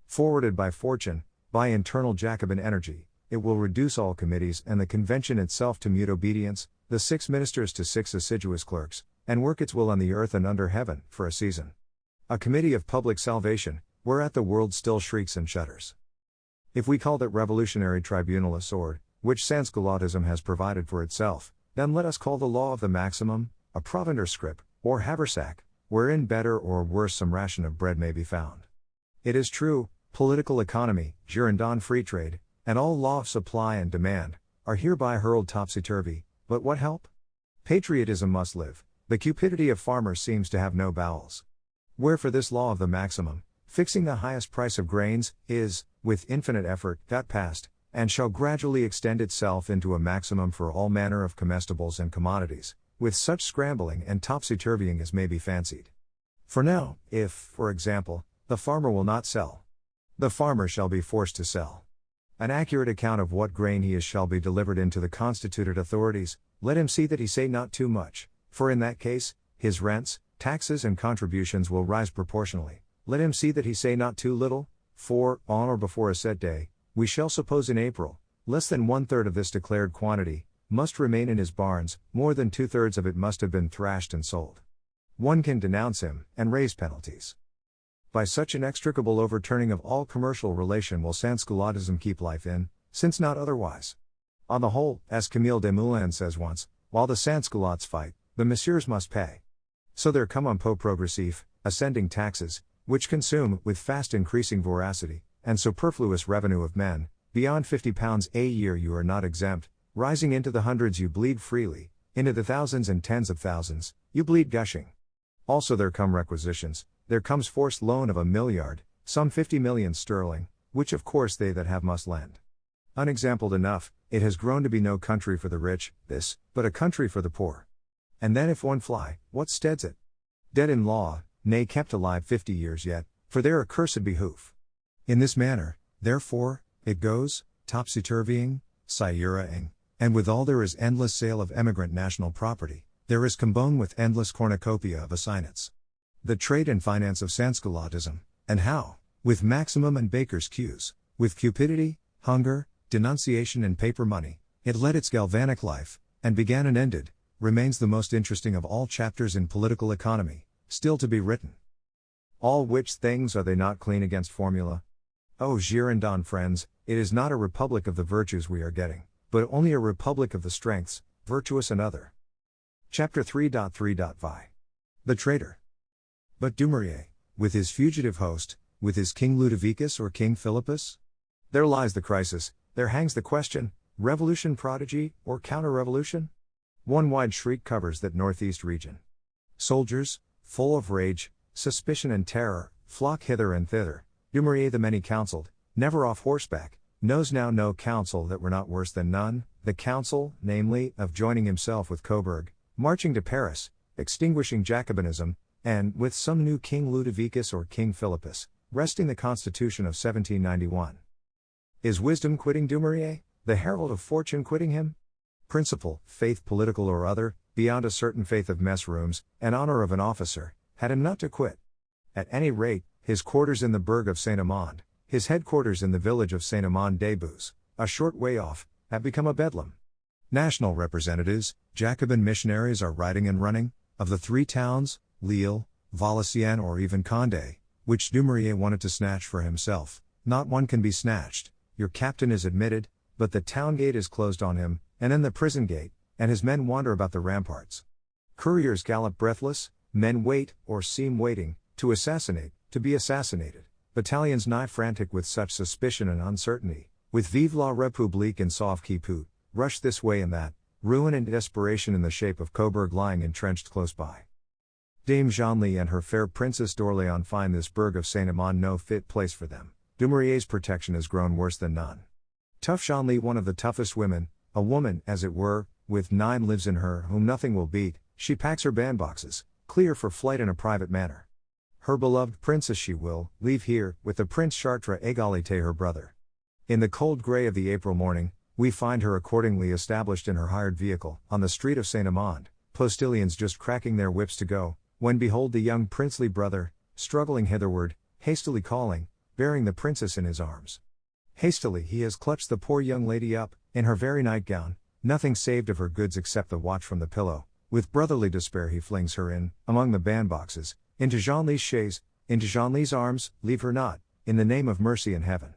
Forwarded by fortune, by internal Jacobin energy, it will reduce all committees and the convention itself to mute obedience, the 6 ministers to 6 assiduous clerks, and work its will on the earth and under heaven, for a season. A committee of public salvation, whereat the world still shrieks and shudders. If we call that revolutionary tribunal a sword, which Sansculottism has provided for itself, then let us call the law of the maximum, a provender scrip, or haversack, wherein better or worse some ration of bread may be found. It is true, political economy, Girondin free trade, and all law of supply and demand, are hereby hurled topsy-turvy, but what help? Patriotism must live, the cupidity of farmers seems to have no bowels. Wherefore this law of the maximum, fixing the highest price of grains, is, with infinite effort, got passed, and shall gradually extend itself into a maximum for all manner of comestibles and commodities, with such scrambling and topsy-turvying as may be fancied. For now, if, for example, the farmer will not sell, the farmer shall be forced to sell. An accurate account of what grain he is shall be delivered into the constituted authorities, let him see that he say not too much, for in that case, his rents, taxes and contributions will rise proportionally, let him see that he say not too little, for, on or before a set day, we shall suppose in April, less than 1/3 of this declared quantity, must remain in his barns, more than 2/3 of it must have been thrashed and sold. One can denounce him, and raise penalties. By such inextricable overturning of all commercial relation will Sansculottism keep life in, since not otherwise. On the whole, as Camille Desmoulins says once, while the Sansculottes fight, the messieurs must pay. So there come impôts progressifs, ascending taxes, which consume, with fast increasing voracity, and superfluous revenue of men, beyond £50 a year you are not exempt, rising into the hundreds you bleed freely, into the thousands and tens of thousands, you bleed gushing. Also there come requisitions, there comes forced loan of £1 milliard, some 50 million sterling, which of course they that have must lend. Unexampled enough, it has grown to be no country for the rich, this, but a country for the poor. And then if one fly, what steads it? Dead in law, nay kept alive 50 years yet, for their accursed behoof. In this manner, therefore, it goes, topsy-turvying, sciuraing, and withal there is endless sale of emigrant national property, there is combone with endless cornucopia of assignats. The trade and finance of Sansculottism, and how, with maximum and baker's queues, with cupidity, hunger, denunciation and paper money, it led its galvanic life, and began and ended, remains the most interesting of all chapters in political economy, still to be written. All which things are they not clean against formula? Oh Girondin friends, it is not a republic of the virtues we are getting, but only a republic of the strengths, virtuous and other. Chapter 3.3.vi. The traitor. But Dumouriez, with his fugitive host, with his King Ludovicus or King Philippus? There lies the crisis, there hangs the question, revolution prodigy, or counter-revolution? One wide shriek covers that northeast region. Soldiers, full of rage, suspicion and terror, flock hither and thither. Dumouriez the many-counselled, never off horseback, knows now no counsel that were not worse than none, the counsel, namely, of joining himself with Coburg, marching to Paris, extinguishing Jacobinism, and, with some new King Ludovicus or King Philippus, wresting the Constitution of 1791. Is wisdom quitting Dumouriez, the herald of fortune quitting him? Principle, faith political or other, beyond a certain faith of mess rooms, and honor of an officer, had him not to quit. At any rate, his quarters in the burgh of Saint-Amand, his headquarters in the village of Saint-Amand-des-Bois, a short way off, have become a bedlam. National representatives, Jacobin missionaries are riding and running, of the three towns, Lille, Valenciennes or even Condé, which Dumouriez wanted to snatch for himself. Not one can be snatched, your captain is admitted, but the town gate is closed on him, and then the prison gate, and his men wander about the ramparts. Couriers gallop breathless, men wait, or seem waiting, to assassinate, to be assassinated, battalions nigh frantic with such suspicion and uncertainty, with Vive la République and Sauve qui peut, rush this way and that, ruin and desperation in the shape of Coburg lying entrenched close by. Dame Genlis and her fair Princess d'Orléans find this burgh of Saint-Amand no fit place for them. Dumouriez's protection has grown worse than none. Tough Genlis, one of the toughest women, a woman, as it were, with 9 lives in her whom nothing will beat, she packs her bandboxes, clear for flight in a private manner. Her beloved princess she will leave here, with the Prince Chartres Égalité her brother. In the cold grey of the April morning, we find her accordingly established in her hired vehicle, on the street of Saint-Amand, postilions just cracking their whips to go, when behold the young princely brother, struggling hitherward, hastily calling, bearing the princess in his arms. Hastily he has clutched the poor young lady up, in her very nightgown, nothing saved of her goods except the watch from the pillow. With brotherly despair he flings her in, among the bandboxes, into Genlis's chaise, into Genlis's arms. Leave her not, in the name of mercy in heaven.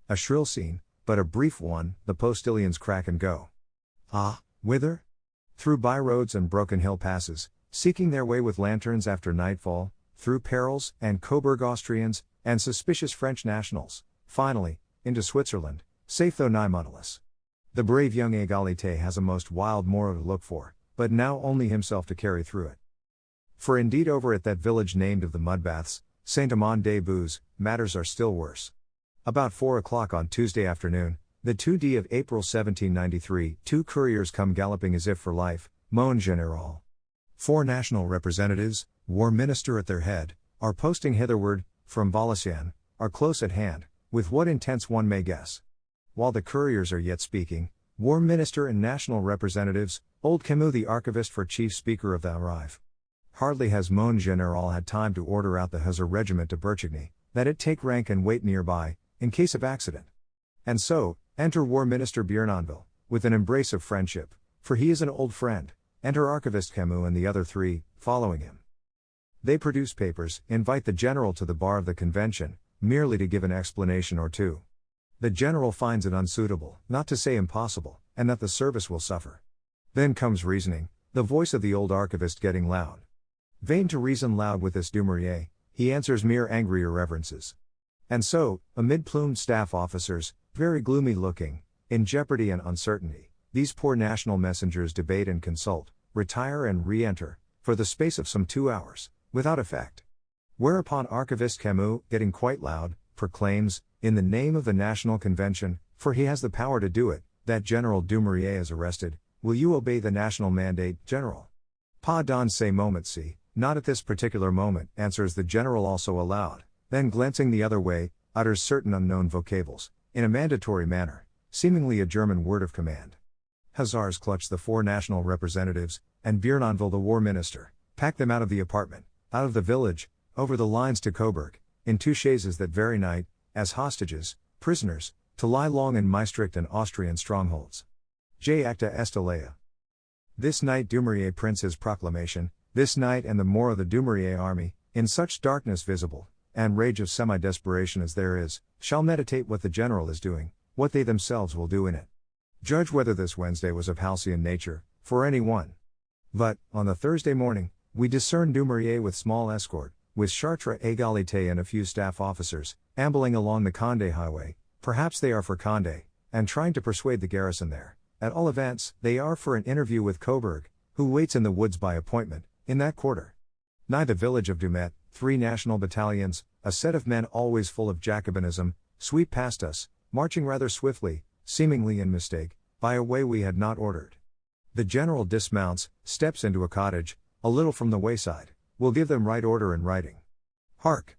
A shrill scene, but a brief one. The postilions crack and go. Ah, whither? Through byroads and broken hill passes, seeking their way with lanterns after nightfall, through perils, and Coburg Austrians, and suspicious French nationals, finally, into Switzerland, safe though nigh moneyless. The brave young Égalité has a most wild morrow to look for, but now only himself to carry through it. For indeed over at that village named of the mudbaths, Saint-Amand-des-Bois, matters are still worse. About 4 o'clock on Tuesday afternoon, the 2d of April 1793, 2 couriers come galloping as if for life, Mon Général. 4 national representatives, War Minister at their head, are posting hitherward, from Valenciennes, are close at hand, with what intents one may guess. While the couriers are yet speaking, War Minister and national representatives, old Camus the archivist for chief speaker of them arrive. Hardly has Mon Général had time to order out the Hussar regiment to Berchigny, that it take rank and wait nearby, in case of accident. And so, enter War Minister Bournonville, with an embrace of friendship, for he is an old friend, enter archivist Camus and the other 3, following him. They produce papers, invite the general to the bar of the convention, merely to give an explanation or two. The general finds it unsuitable, not to say impossible, and that the service will suffer. Then comes reasoning, the voice of the old archivist getting loud. Vain to reason loud with this Dumouriez, he answers mere angry irreverences. And so, amid plumed staff officers, very gloomy looking, in jeopardy and uncertainty, these poor national messengers debate and consult, retire and re-enter, for the space of some 2 hours, without effect. Whereupon archivist Camus, getting quite loud, proclaims, in the name of the National Convention, for he has the power to do it, that General Dumouriez is arrested. Will you obey the national mandate, General? Pas dans ce moment-ci, not at this particular moment, answers the general also aloud, then glancing the other way, utters certain unknown vocables, in a mandatory manner, seemingly a German word of command. Hussars clutch the 4 national representatives, and Bournonville the war minister, pack them out of the apartment, out of the village, over the lines to Coburg, in 2 chaises that very night, as hostages, prisoners, to lie long in Maastricht and Austrian strongholds. J. Acta est alea. This night Dumouriez prints his proclamation, this night and the more of the Dumouriez army, in such darkness visible, and rage of semi-desperation as there is, shall meditate what the general is doing, what they themselves will do in it. Judge whether this Wednesday was of halcyon nature, for any one. But, on the Thursday morning, we discern Dumouriez with small escort, with Chartres Égalité and a few staff officers, ambling along the Condé highway. Perhaps they are for Condé, and trying to persuade the garrison there. At all events, they are for an interview with Coburg, who waits in the woods by appointment, in that quarter. Nigh the village of Dumet, 3 national battalions, a set of men always full of Jacobinism, sweep past us, marching rather swiftly, seemingly in mistake, by a way we had not ordered. The general dismounts, steps into a cottage, a little from the wayside, will give them right order in writing. Hark!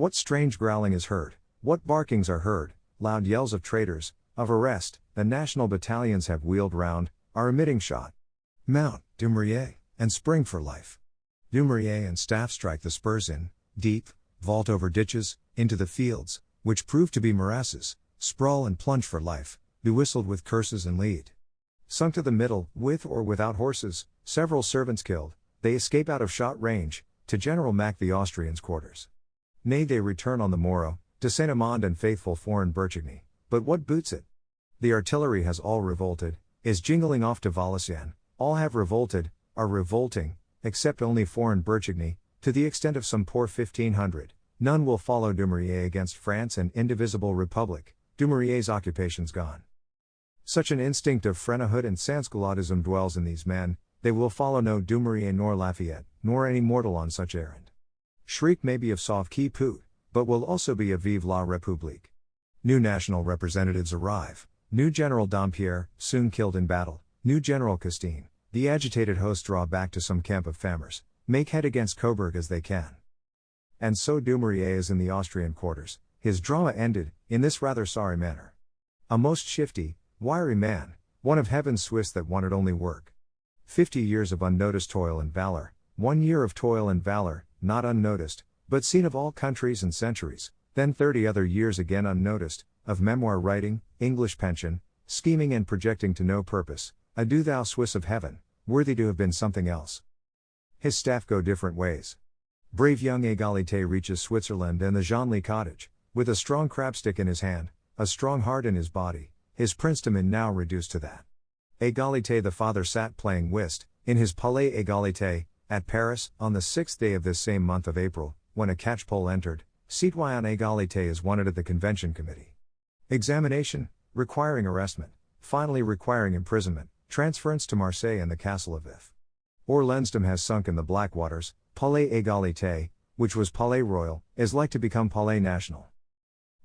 What strange growling is heard, what barkings are heard, loud yells of traitors, of arrest, the national battalions have wheeled round, are emitting shot. Mount, Dumouriez, and spring for life. Dumouriez and staff strike the spurs in, deep, vault over ditches, into the fields, which prove to be morasses, sprawl and plunge for life, be whistled with curses and lead. Sunk to the middle, with or without horses, several servants killed, they escape out of shot range, to General Mack the Austrian's quarters. Nay, they return on the morrow, to Saint-Amand and faithful foreign Berchigny, but what boots it? The artillery has all revolted, is jingling off to Valenciennes, all have revolted, are revolting, except only foreign Berchigny, to the extent of some poor 1,500, none will follow Dumouriez against France and indivisible republic, Dumouriez's occupation's gone. Such an instinct of Frenahood and Sansculottism dwells in these men, they will follow no Dumouriez nor Lafayette, nor any mortal on such errand. Shriek may be of sauve-qui-peut, but will also be of Vive la République. New national representatives arrive, new General Dampierre, soon killed in battle, new General Custine, the agitated hosts draw back to some camp of farmers, make head against Coburg as they can. And so Dumouriez is in the Austrian quarters, his drama ended, in this rather sorry manner. A most shifty, wiry man, one of heaven's Swiss that wanted only work. 50 years of unnoticed toil and valor, 1 year of toil and valor, not unnoticed, but seen of all countries and centuries, then 30 other years again unnoticed, of memoir writing, English pension, scheming and projecting to no purpose, adieu thou Swiss of heaven, worthy to have been something else. His staff go different ways. Brave young Égalité reaches Switzerland and the Genlis cottage, with a strong crabstick in his hand, a strong heart in his body, his princedom now reduced to that. Égalité the father sat playing whist, in his Palais Égalité, at Paris, on the 6th day of this same month of April, when a catchpole entered, Citoyen Égalité is wanted at the Convention Committee. Examination, requiring arrestment, finally requiring imprisonment, transference to Marseille and the castle of If. Orlensdom has sunk in the black waters, Palais Égalité, which was Palais Royal, is like to become Palais National.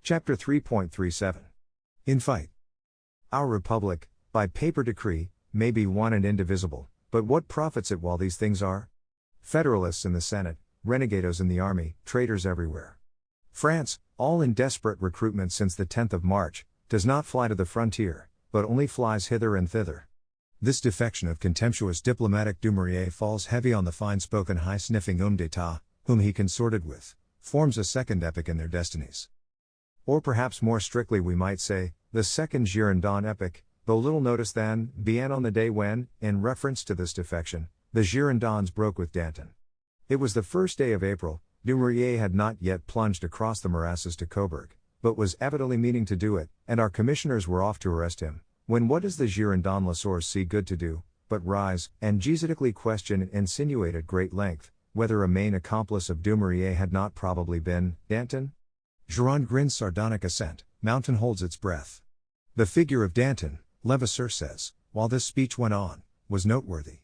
Chapter 3.37. In fight. Our Republic, by paper decree, may be one and indivisible, but what profits it while these things are? Federalists in the Senate, renegados in the army, traitors everywhere. France, all in desperate recruitment since the 10th of March, does not fly to the frontier, but only flies hither and thither. This defection of contemptuous diplomatic Dumouriez falls heavy on the fine-spoken high-sniffing homme d'etat, whom he consorted with, forms a second epoch in their destinies. Or perhaps more strictly we might say, the second Girondin epoch, though little noticed then, bien on the day when, in reference to this defection, the Girondins broke with Danton. It was the first day of April, Dumouriez had not yet plunged across the morasses to Coburg, but was evidently meaning to do it, and our commissioners were off to arrest him, when what does the Girondin Lasours see good to do, but rise, and jesuitically question and insinuate at great length, whether a main accomplice of Dumouriez had not probably been Danton? Gironde grins sardonic assent, Mountain holds its breath. The figure of Danton, Levasseur says, while this speech went on, was noteworthy.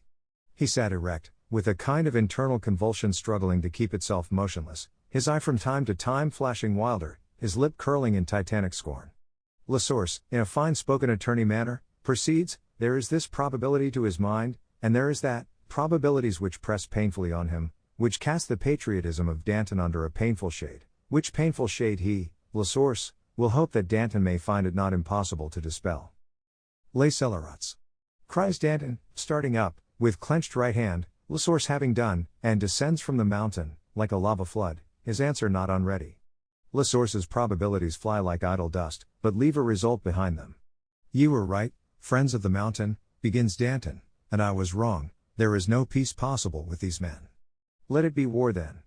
He sat erect, with a kind of internal convulsion struggling to keep itself motionless, his eye from time to time flashing wilder, his lip curling in titanic scorn. Lasource, in a fine-spoken attorney manner, proceeds, there is this probability to his mind, and there is that, probabilities which press painfully on him, which cast the patriotism of Danton under a painful shade, which painful shade he, Lasource, will hope that Danton may find it not impossible to dispel. Les scélérats! Cries Danton, starting up, with clenched right hand, Lasource having done, and descends from the mountain, like a lava flood, his answer not unready. Lasource's probabilities fly like idle dust, but leave a result behind them. Ye were right, friends of the mountain, begins Danton, and I was wrong, there is no peace possible with these men. Let it be war then.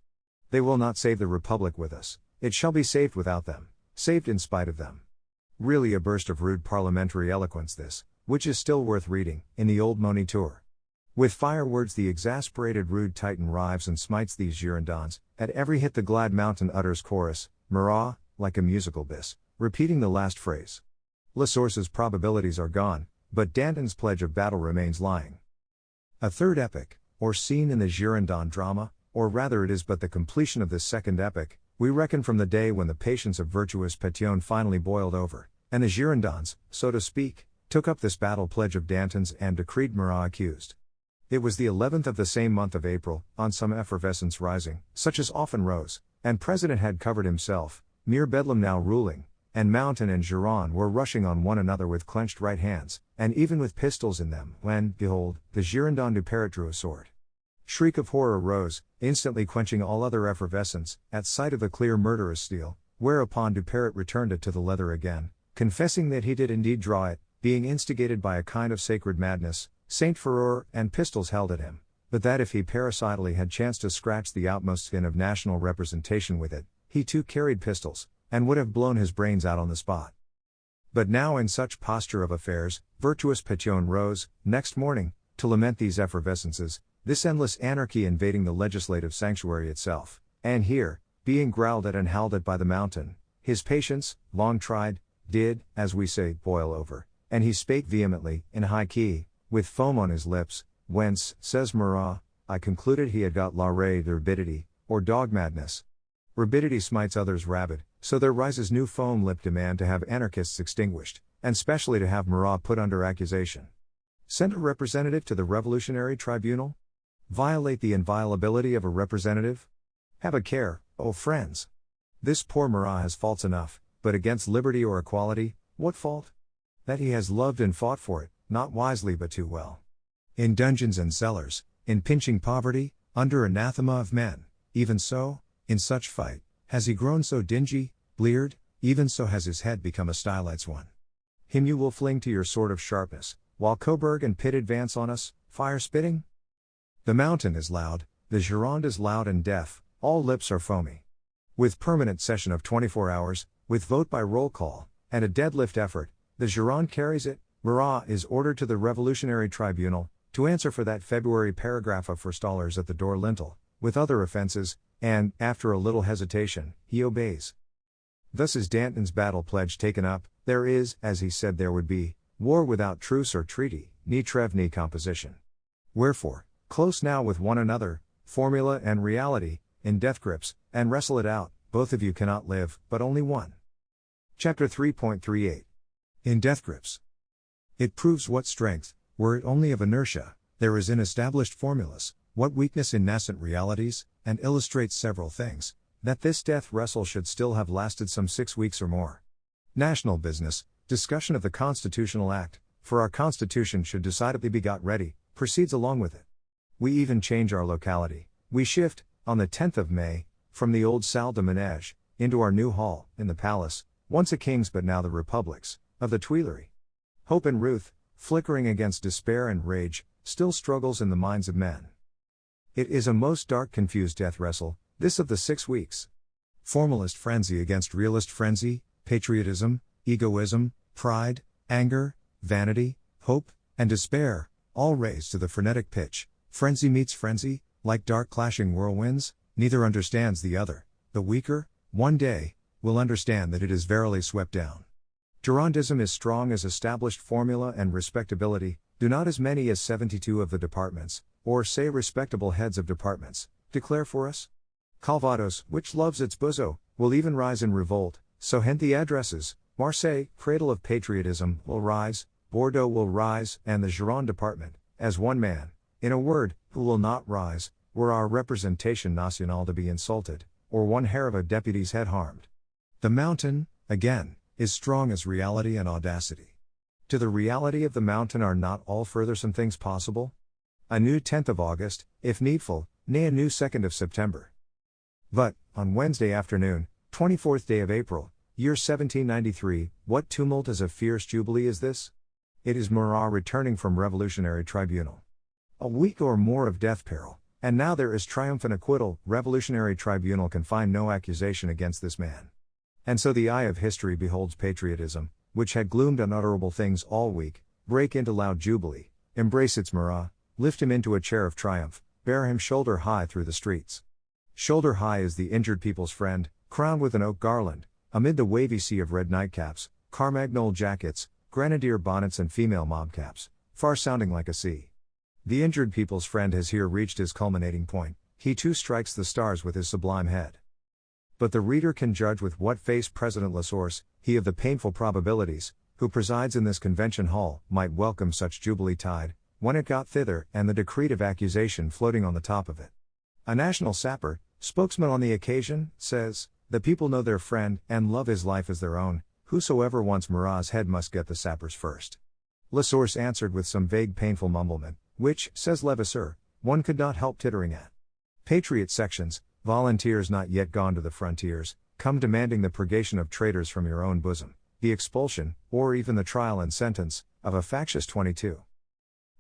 They will not save the Republic with us, it shall be saved without them, saved in spite of them. Really a burst of rude parliamentary eloquence this, which is still worth reading, in the old Moniteur. With fire words the exasperated rude Titan rives and smites these Girondins, at every hit the glad mountain utters chorus, Marat, like a musical bis, repeating the last phrase. Lasource's probabilities are gone, but Danton's pledge of battle remains lying. A third epoch, or scene in the Girondin drama, or rather it is but the completion of this second epoch, we reckon from the day when the patience of virtuous Pétion finally boiled over, and the Girondins, so to speak, took up this battle pledge of Danton's and decreed Marat accused. It was the 11th of the same month of April, on some effervescence rising, such as often rose, And President had covered himself, mere bedlam now ruling, and Mountain and Gironde were rushing on one another with clenched right hands, and even with pistols in them, when, behold, the Girondin du Perret drew a sword. Shriek of horror rose, instantly quenching all other effervescence, at sight of the clear murderous steel, whereupon du Perret returned it to the leather again, confessing that he did indeed draw it, being instigated by a kind of sacred madness, Saint Fureur, and pistols held at him, but that if he parasitally had chanced to scratch the outmost skin of national representation with it, he too carried pistols, and would have blown his brains out on the spot. But now in such posture of affairs, virtuous Pétion rose, next morning, to lament these effervescences, this endless anarchy invading the legislative sanctuary itself, and here, being growled at and howled at by the Mountain, his patience, long tried, did, as we say, boil over, and he spake vehemently, in high key, with foam on his lips, whence, says Marat, I concluded he had got l'arrêt de rabidity, or dog madness. Rabidity smites others rabid, so there rises new foam-lipped demand to have anarchists extinguished, and specially to have Marat put under accusation. Send a representative to the Revolutionary Tribunal? Violate the inviolability of a representative? Have a care, O friends! This poor Marat has faults enough, but against liberty or equality, what fault? That he has loved and fought for it, not wisely but too well. In dungeons and cellars, in pinching poverty, under anathema of men, even so, in such fight, has he grown so dingy, bleared, even so has his head become a stylite's one. Him you will fling to your sword of sharpness, while Coburg and Pitt advance on us, fire spitting? The Mountain is loud, the Gironde is loud and deaf, all lips are foamy. With permanent session of 24 hours, with vote by roll call, and a deadlift effort, the Gironde carries it. Marat is ordered to the Revolutionary Tribunal, to answer for that February paragraph of forestallers at the door lintel, with other offences, and, after a little hesitation, he obeys. Thus is Danton's battle pledge taken up. There is, as he said there would be, war without truce or treaty, ni trêve ni composition. Wherefore, close now with one another, formula and reality, in death grips, and wrestle it out, both of you cannot live, but only one. Chapter 3.38. In death grips. It proves what strength, were it only of inertia, there is in established formulas, what weakness in nascent realities, and illustrates several things, that this death wrestle should still have lasted some 6 weeks or more. National business, discussion of the Constitutional Act, for our Constitution should decidedly be got ready, proceeds along with it. We even change our locality. We shift, on the 10th of May, from the old Salle de Manège, into our new hall, in the palace, once a king's but now the Republic's, of the Tuileries. Hope and ruth, flickering against despair and rage, still struggles in the minds of men. It is a most dark confused death wrestle, this of the 6 weeks. Formalist frenzy against realist frenzy, patriotism, egoism, pride, anger, vanity, hope, and despair, all raised to the frenetic pitch. Frenzy meets frenzy, like dark clashing whirlwinds, neither understands the other. The weaker, one day, will understand that it is verily swept down. Girondism is strong as established formula and respectability, do not as many as 72 of the departments, or say respectable heads of departments, declare for us? Calvados, which loves its bozo, will even rise in revolt, so hent the addresses. Marseille, cradle of patriotism, will rise, Bordeaux will rise, and the Gironde department, as one man. In a word, who will not rise, were our representation nationale to be insulted, or one hair of a deputy's head harmed. The Mountain, again, is strong as reality and audacity. To the reality of the Mountain are not all furthersome things possible? A new 10th of August, if needful, nay a new 2nd of September. But, on Wednesday afternoon, 24th day of April, year 1793, what tumult as a fierce jubilee is this? It is Marat returning from Revolutionary Tribunal. A week or more of death peril, and now there is triumphant acquittal. Revolutionary Tribunal can find no accusation against this man. And so the eye of history beholds patriotism, which had gloomed unutterable things all week, break into loud jubilee, embrace its Marat, lift him into a chair of triumph, bear him shoulder high through the streets. Shoulder high is the injured people's friend, crowned with an oak garland, amid the wavy sea of red nightcaps, carmagnole jackets, grenadier bonnets and female mobcaps, far sounding like a sea. The injured people's friend has here reached his culminating point, he too strikes the stars with his sublime head. But the reader can judge with what face President Lasource, he of the painful probabilities, who presides in this convention hall, might welcome such jubilee tide, when it got thither, and the decree of accusation floating on the top of it. A national sapper, spokesman on the occasion, says, "The people know their friend, and love his life as their own. Whosoever wants Murat's head must get the sappers first." La Source answered with some vague painful mumblement, which, says Levasseur, one could not help tittering at. Patriot sections, volunteers not yet gone to the frontiers, come demanding the purgation of traitors from your own bosom, the expulsion, or even the trial and sentence, of a factious 22.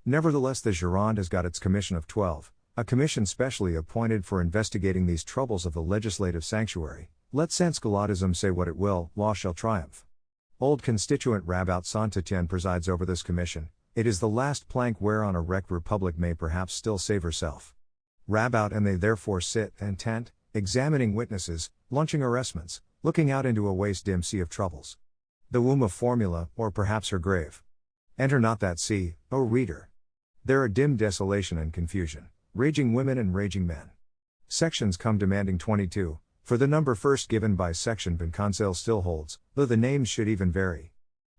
Nevertheless, the Gironde has got its commission of 12, a commission specially appointed for investigating these troubles of the legislative sanctuary. Let sans-culotism say what it will, law shall triumph. Old constituent Rabout Saint-Étienne presides over this commission. It is the last plank whereon a wrecked republic may perhaps still save herself. Rabout and they therefore sit and tent, examining witnesses, lunching arrestments, looking out into a waste dim sea of troubles. The womb of formula, or perhaps her grave. Enter not that sea, O reader. There are dim desolation and confusion, raging women and raging men. Sections come demanding 22, for the number first given by section Conseil still holds, though the names should even vary.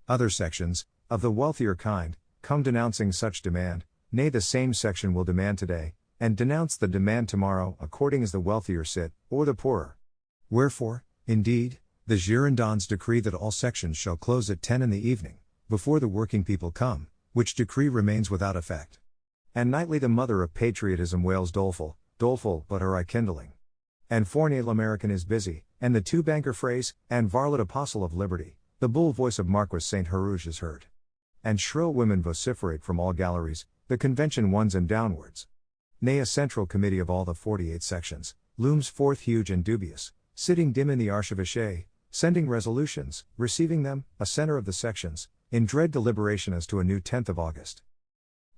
Other sections, of the wealthier kind, come denouncing such demand, nay the same section will demand today, and denounce the demand tomorrow according as the wealthier sit, or the poorer. Wherefore, indeed, the Girondins decree that all sections shall close at 10 in the evening, before the working people come, which decree remains without effect. And nightly the mother of patriotism wails doleful, doleful but her eye kindling. And Fournier l'American is busy, and the two-banker phrase, and varlet apostle of liberty, the bull voice of Marquis Saint Huruge is heard. And shrill women vociferate from all galleries, the convention ones and downwards. Nay, a central committee of all the 48 sections, looms forth huge and dubious, sitting dim in the archevêché, sending resolutions, receiving them, a center of the sections, in dread deliberation as to a new 10th of August.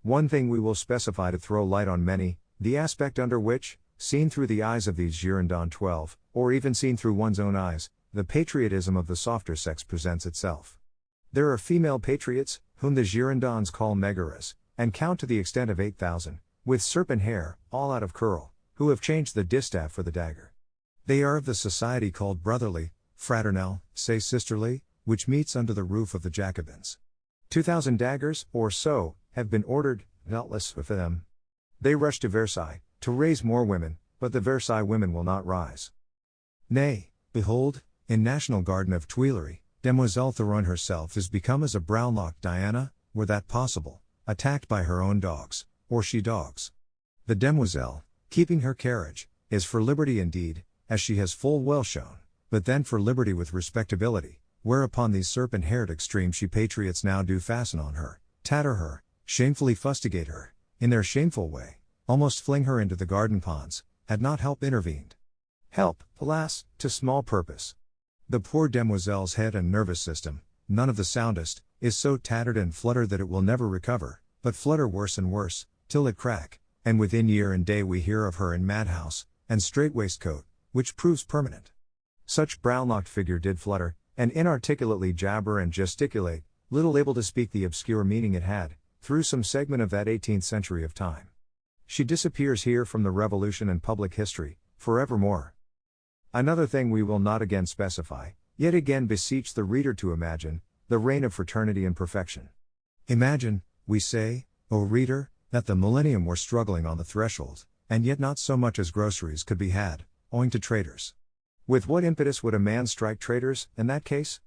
One thing we will specify to throw light on many, the aspect under which, seen through the eyes of these Girondins 12, or even seen through one's own eyes, the patriotism of the softer sex presents itself. There are female patriots, whom the Girondins call Megares, and count to the extent of 8,000, with serpent hair, all out of curl, who have changed the distaff for the dagger. They are of the society called brotherly, fraternel, say sisterly, which meets under the roof of the Jacobins. 2,000 daggers, or so, have been ordered, doubtless for them. They rush to Versailles, to raise more women, but the Versailles women will not rise. Nay, behold, in National Garden of Tuileries, Demoiselle Thuron herself is become as a brown-locked Diana, were that possible, attacked by her own dogs, or she-dogs. The demoiselle, keeping her carriage, is for liberty indeed, as she has full well shown, but then for liberty with respectability, whereupon these serpent-haired extreme she-patriots now do fasten on her, tatter her, shamefully fustigate her, in their shameful way, almost fling her into the garden ponds, had not help intervened. Help, alas, to small purpose. The poor demoiselle's head and nervous system, none of the soundest, is so tattered and fluttered that it will never recover, but flutter worse and worse, till it crack, and within year and day we hear of her in madhouse, and strait waistcoat, which proves permanent. Such brown-locked figure did flutter, and inarticulately jabber and gesticulate, little able to speak the obscure meaning it had, through some segment of that 18th century of time. She disappears here from the Revolution and public history, forevermore. Another thing we will not again specify, yet again beseech the reader to imagine, the reign of fraternity and perfection. Imagine, we say, O reader, that the millennium were struggling on the threshold, and yet not so much as groceries could be had, owing to traitors. With what impetus would a man strike traitors, in that case?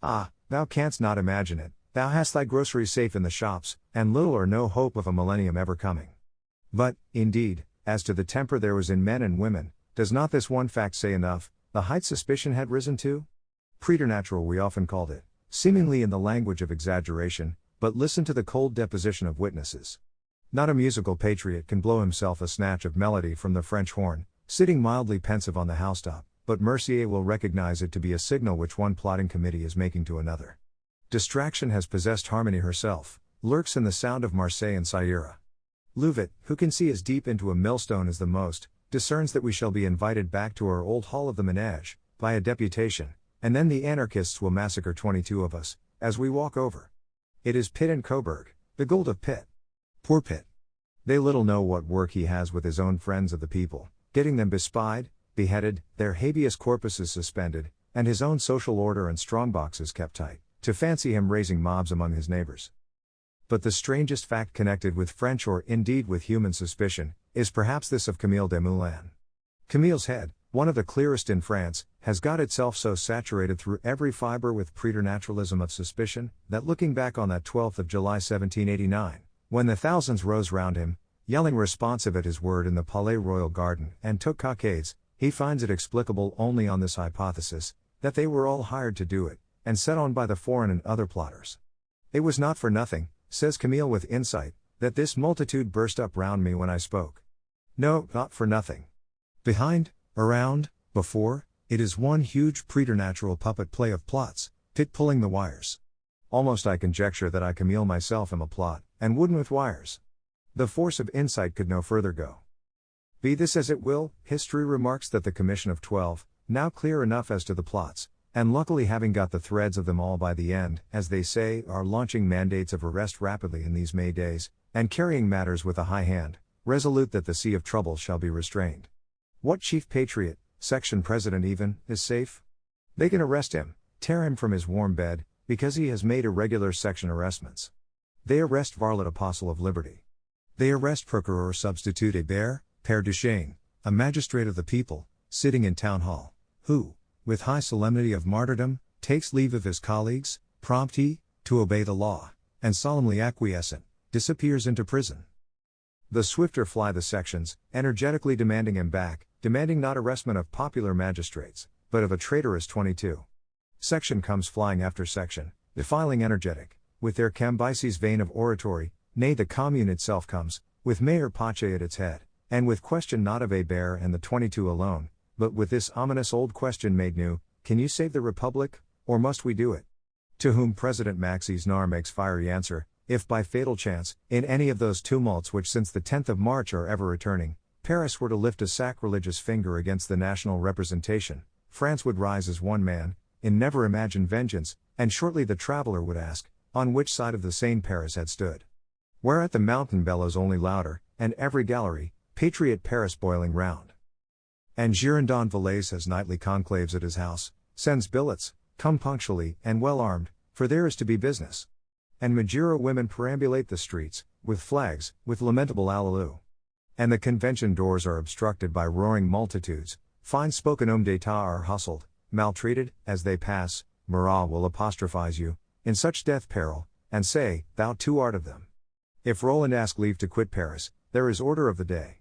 Ah, thou canst not imagine it, thou hast thy groceries safe in the shops, and little or no hope of a millennium ever coming. But, indeed, as to the temper there was in men and women, does not this one fact say enough, the height suspicion had risen to? Preternatural we often called it, seemingly in the language of exaggeration, but listen to the cold deposition of witnesses. Not a musical patriot can blow himself a snatch of melody from the French horn, sitting mildly pensive on the housetop, but Mercier will recognize it to be a signal which one plotting committee is making to another. Distraction has possessed harmony herself, lurks in the sound of Marseille and Sierra. Louvet, who can see as deep into a millstone as the most, discerns that we shall be invited back to our old hall of the Manège, by a deputation, and then the anarchists will massacre 22 of us, as we walk over. It is Pitt and Coburg, the gold of Pitt. Poor Pitt. They little know what work he has with his own friends of the people, getting them bespied, beheaded, their habeas corpuses suspended, and his own social order and strongboxes kept tight, to fancy him raising mobs among his neighbors. But the strangest fact connected with French or indeed with human suspicion, is perhaps this of Camille Desmoulins. Camille's head, one of the clearest in France, has got itself so saturated through every fiber with preternaturalism of suspicion, that looking back on that 12th of July 1789, when the thousands rose round him, yelling responsive at his word in the Palais Royal garden and took cockades, he finds it explicable only on this hypothesis, that they were all hired to do it, and set on by the foreign and other plotters. It was not for nothing, says Camille with insight, that this multitude burst up round me when I spoke. No, not for nothing. Behind, around, before, it is one huge preternatural puppet play of plots, pit pulling the wires. Almost I conjecture that I Camille myself am a plot, and wooden with wires. The force of insight could no further go. Be this as it will, history remarks that the Commission of 12, now clear enough as to the plots, and luckily having got the threads of them all by the end, as they say, are launching mandates of arrest rapidly in these May days, and carrying matters with a high hand, resolute that the sea of trouble shall be restrained. What chief patriot, section president even, is safe? They can arrest him, tear him from his warm bed, because he has made irregular section arrestments. They arrest Varlet Apostle of Liberty. They arrest Procureur Substitute Hébert, Père Duchesne, a magistrate of the people, sitting in town hall, who, with high solemnity of martyrdom, takes leave of his colleagues, prompt he, to obey the law, and solemnly acquiescent, disappears into prison. The swifter fly the sections, energetically demanding him back, demanding not arrestment of popular magistrates, but of a traitorous 22. Section comes flying after section, defiling energetic, with their Cambyses vein of oratory, nay the commune itself comes, with Mayor Pache at its head, and with question not of Hébert and the 22 alone, but with this ominous old question made new, can you save the Republic, or must we do it? To whom President Maxis Nar makes fiery answer, if by fatal chance, in any of those tumults which since the 10th of March are ever returning, Paris were to lift a sacrilegious finger against the national representation, France would rise as one man, in never imagined vengeance, and shortly the traveller would ask, on which side of the Seine Paris had stood. Whereat the mountain bellows only louder, and every gallery, patriot Paris boiling round. And Girondin Valais has nightly conclaves at his house, sends billets, come punctually and well armed, for there is to be business. And Magira women perambulate the streets, with flags, with lamentable hallelujah. And the convention doors are obstructed by roaring multitudes, fine-spoken hommes d'état are hustled, maltreated, as they pass, Marat will apostrophize you, in such death peril, and say, thou too art of them. If Roland ask leave to quit Paris, there is order of the day.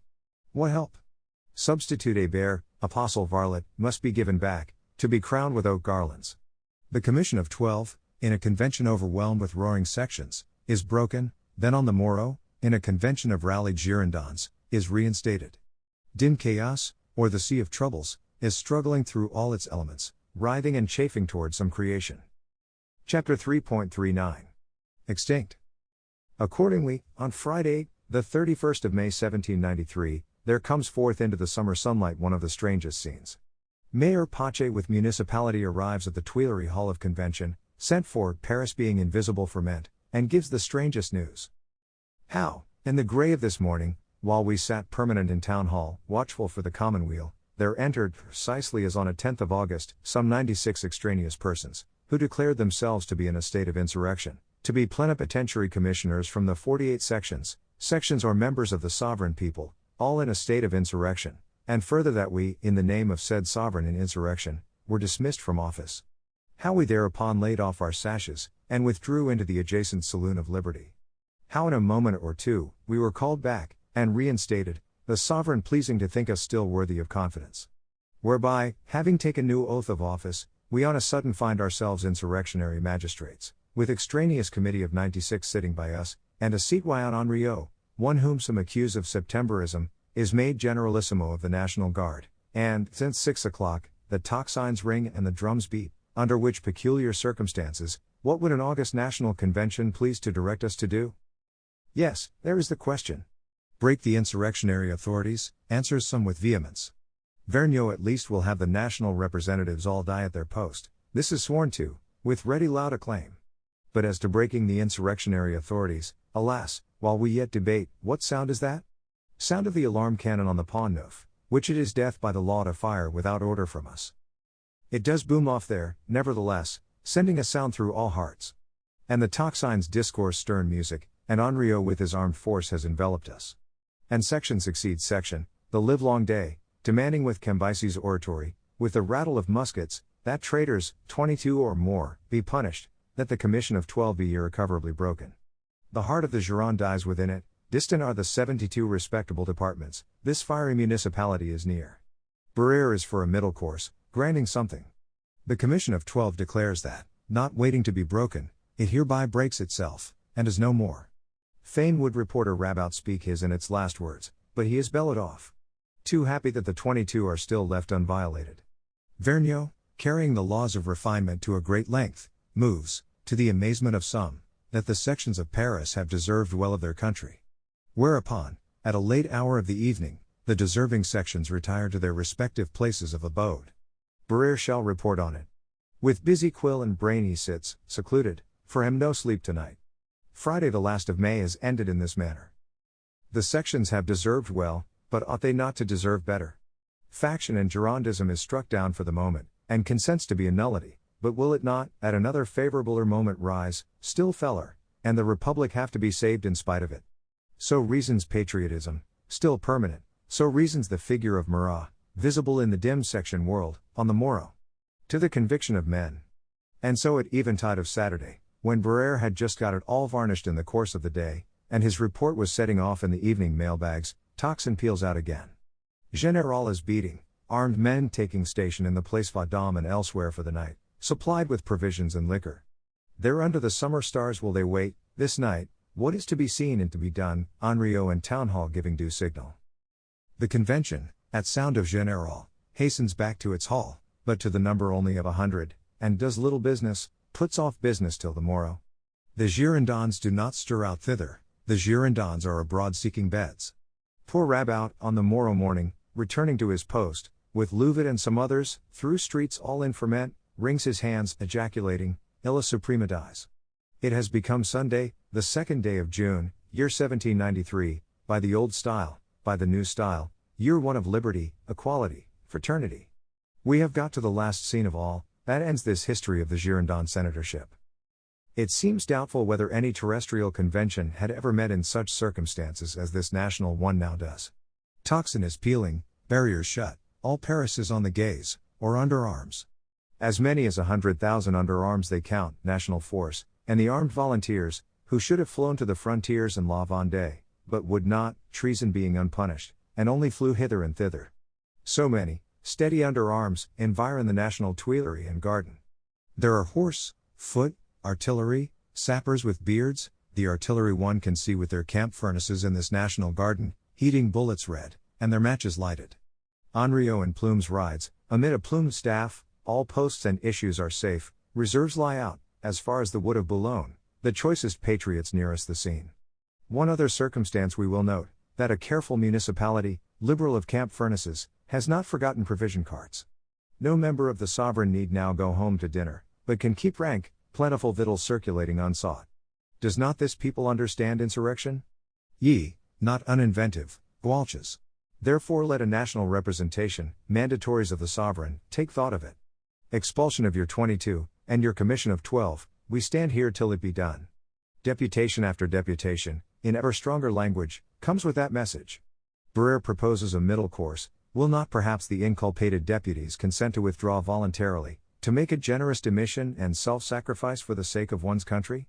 What help? Substitute Hébert, Apostle Varlet, must be given back, to be crowned with oak garlands. The Commission of 12, in a convention overwhelmed with roaring sections, is broken, then on the morrow, in a convention of rallied Girondins, is reinstated. Dim chaos, or the sea of troubles, is struggling through all its elements, writhing and chafing toward some creation. Chapter 3.39. Extinct. Accordingly, on Friday, the 31st of May 1793, there comes forth into the summer sunlight one of the strangest scenes. Mayor Pache with municipality arrives at the Tuileries Hall of Convention, sent for, Paris being invisible ferment, and gives the strangest news. How, in the grey of this morning, while we sat permanent in town hall, watchful for the commonweal, there entered, precisely as on a 10th of August, some 96 extraneous persons, who declared themselves to be in a state of insurrection, to be plenipotentiary commissioners from the 48 sections or members of the sovereign people, all in a state of insurrection, and further that we, in the name of said sovereign in insurrection, were dismissed from office. How we thereupon laid off our sashes, and withdrew into the adjacent Saloon of Liberty. How in a moment or two, we were called back, and reinstated, the sovereign pleasing to think us still worthy of confidence. Whereby, having taken new oath of office, we on a sudden find ourselves insurrectionary magistrates, with extraneous committee of 96 sitting by us, and a citoyen Henriot, one whom some accuse of Septemberism, is made Generalissimo of the National Guard, and, since 6 o'clock, the tocsin's ring and the drums beat, under which peculiar circumstances, what would an August National Convention please to direct us to do? Yes, there is the question. Break the insurrectionary authorities, answers some with vehemence. Vergniaud at least will have the national representatives all die at their post, this is sworn to, with ready loud acclaim. But as to breaking the insurrectionary authorities, alas, while we yet debate, what sound is that? Sound of the alarm cannon on the Pont Neuf, which it is death by the law to fire without order from us. It does boom off there, nevertheless, sending a sound through all hearts. And the tocsines discourse stern music, and Henriot with his armed force has enveloped us. And section succeeds section, the livelong day, demanding with Cambyses' oratory, with the rattle of muskets, that traitors, 22 or more, be punished, that the commission of 12 be irrecoverably broken. The heart of the Gironde dies within it, distant are the 72 respectable departments, this fiery municipality is near. Barrère is for a middle course, granting something. The commission of 12 declares that, not waiting to be broken, it hereby breaks itself, and is no more. Fain would reporter Rabout speak his in its last words, but he is bellowed off. Too happy that the 22 are still left unviolated. Vergniaud, carrying the laws of refinement to a great length, moves, to the amazement of some, that the sections of Paris have deserved well of their country. Whereupon, at a late hour of the evening, the deserving sections retire to their respective places of abode. Barrère shall report on it. With busy quill and brain he sits, secluded, for him no sleep tonight. Friday the last of May is ended in this manner. The sections have deserved well, but ought they not to deserve better? Faction and Girondism is struck down for the moment, and consents to be a nullity, but will it not, at another favorabler moment rise, still feller, and the Republic have to be saved in spite of it? So reasons patriotism, still permanent, so reasons the figure of Marat, visible in the dim section world, on the morrow. To the conviction of men. And so at eventide of Saturday, when Barrère had just got it all varnished in the course of the day, and his report was setting off in the evening mailbags, tocsin peals out again. Général is beating, armed men taking station in the Place Vendôme and elsewhere for the night, supplied with provisions and liquor. There under the summer stars will they wait, this night, what is to be seen and to be done, Henriot and Townhall giving due signal. The convention, at sound of Général, hastens back to its hall, but to the number only of 100, and does little business, puts off business till the morrow. The Girondins do not stir out thither, the Girondins are abroad seeking beds. Poor Rabout, on the morrow morning, returning to his post, with Louvet and some others, through streets all in ferment, wrings his hands, ejaculating, Illa suprema dies. It has become Sunday, the 2nd day of June, year 1793, by the old style, by the new style, year one of liberty, equality, fraternity. We have got to the last scene of all, that ends this history of the Girondin senatorship. It seems doubtful whether any terrestrial convention had ever met in such circumstances as this national one now does. Tocsin is pealing, barriers shut, all Paris is on the gaze, or under arms. As many as 100,000 under arms they count, national force, and the armed volunteers, who should have flown to the frontiers and La Vendée, but would not, treason being unpunished, and only flew hither and thither. So many, steady under arms, environ the national Tuileries and garden. There are horse, foot, artillery, sappers with beards, the artillery one can see with their camp furnaces in this national garden, heating bullets red, and their matches lighted. Henriot in plumes rides, amid a plumed staff, all posts and issues are safe, reserves lie out, as far as the wood of Boulogne, the choicest patriots nearest the scene. One other circumstance we will note, that a careful municipality, liberal of camp furnaces, has not forgotten provision carts. No member of the sovereign need now go home to dinner, but can keep rank, plentiful victuals circulating unsought. Does not this people understand insurrection? Ye, not uninventive, Gualches. Therefore let a national representation, mandatories of the sovereign, take thought of it. Expulsion of your 22, and your commission of 12, we stand here till it be done. Deputation after deputation, in ever stronger language, comes with that message. Barrère proposes a middle course. Will not perhaps the inculpated deputies consent to withdraw voluntarily, to make a generous demission and self-sacrifice for the sake of one's country?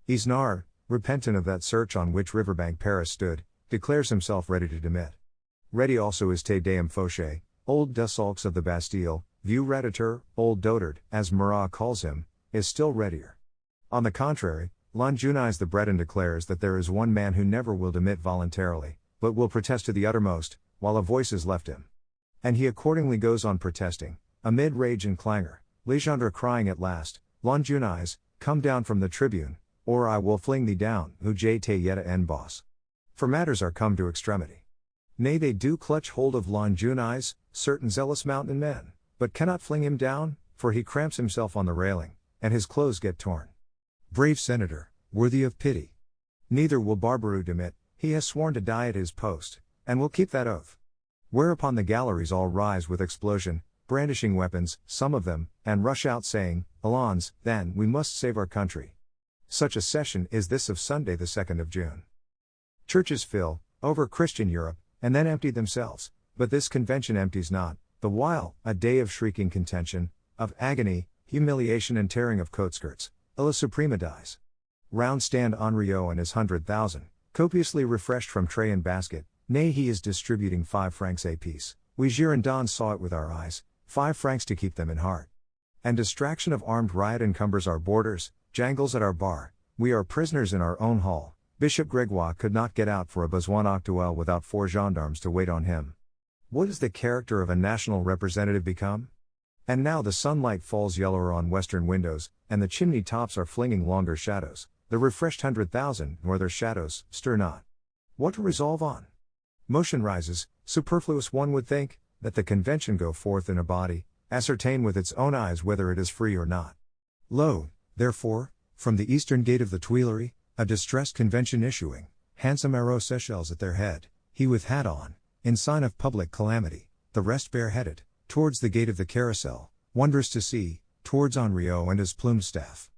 Isnard, repentant of that search on which riverbank Paris stood, declares himself ready to demit. Ready also is Te Deum Fauché, old Desaulx of the Bastille, Vieux Rediteur, old dotard, as Marat calls him, is still readier. On the contrary, Longueuil the Breton declares that there is one man who never will demit voluntarily, but will protest to the uttermost, while a voice is left him. And he accordingly goes on protesting, amid rage and clangor, Legendre crying at last, Longueuil, come down from the tribune, or I will fling thee down, ou je te yetta en boss. For matters are come to extremity. Nay, they do clutch hold of Longueuil, certain zealous mountain men, but cannot fling him down, for he cramps himself on the railing, and his clothes get torn. Brave senator, worthy of pity. Neither will Barbaroux demit, he has sworn to die at his post, and will keep that oath. Whereupon the galleries all rise with explosion, brandishing weapons, some of them, and rush out saying, Allons, then, we must save our country. Such a session is this of Sunday the 2nd of June. Churches fill, over Christian Europe, and then empty themselves, But this convention empties not, the while, a day of shrieking contention, of agony, humiliation and tearing of coat-skirts, La Suprema dies. Round stand Henriot and his 100,000, copiously refreshed from tray and basket, nay he is distributing 5 francs apiece, we Girondins saw it with our eyes, 5 francs to keep them in heart. And distraction of armed riot encumbers our borders, jangles at our bar, we are prisoners in our own hall, Bishop Gregoire could not get out for a besoin actuel without 4 gendarmes to wait on him. What is the character of a national representative become? And now the sunlight falls yellower on western windows, and the chimney tops are flinging longer shadows, the refreshed 100,000, nor their shadows, stir not. What to resolve on? Motion rises, superfluous one would think, that the convention go forth in a body, ascertain with its own eyes whether it is free or not. Lo, therefore, from the eastern gate of the Tuileries, a distressed convention issuing, handsome arrow Seychelles at their head, he with hat on, in sign of public calamity, the rest bareheaded, towards the gate of the carousel, wondrous to see, towards Henriot and his plumed staff.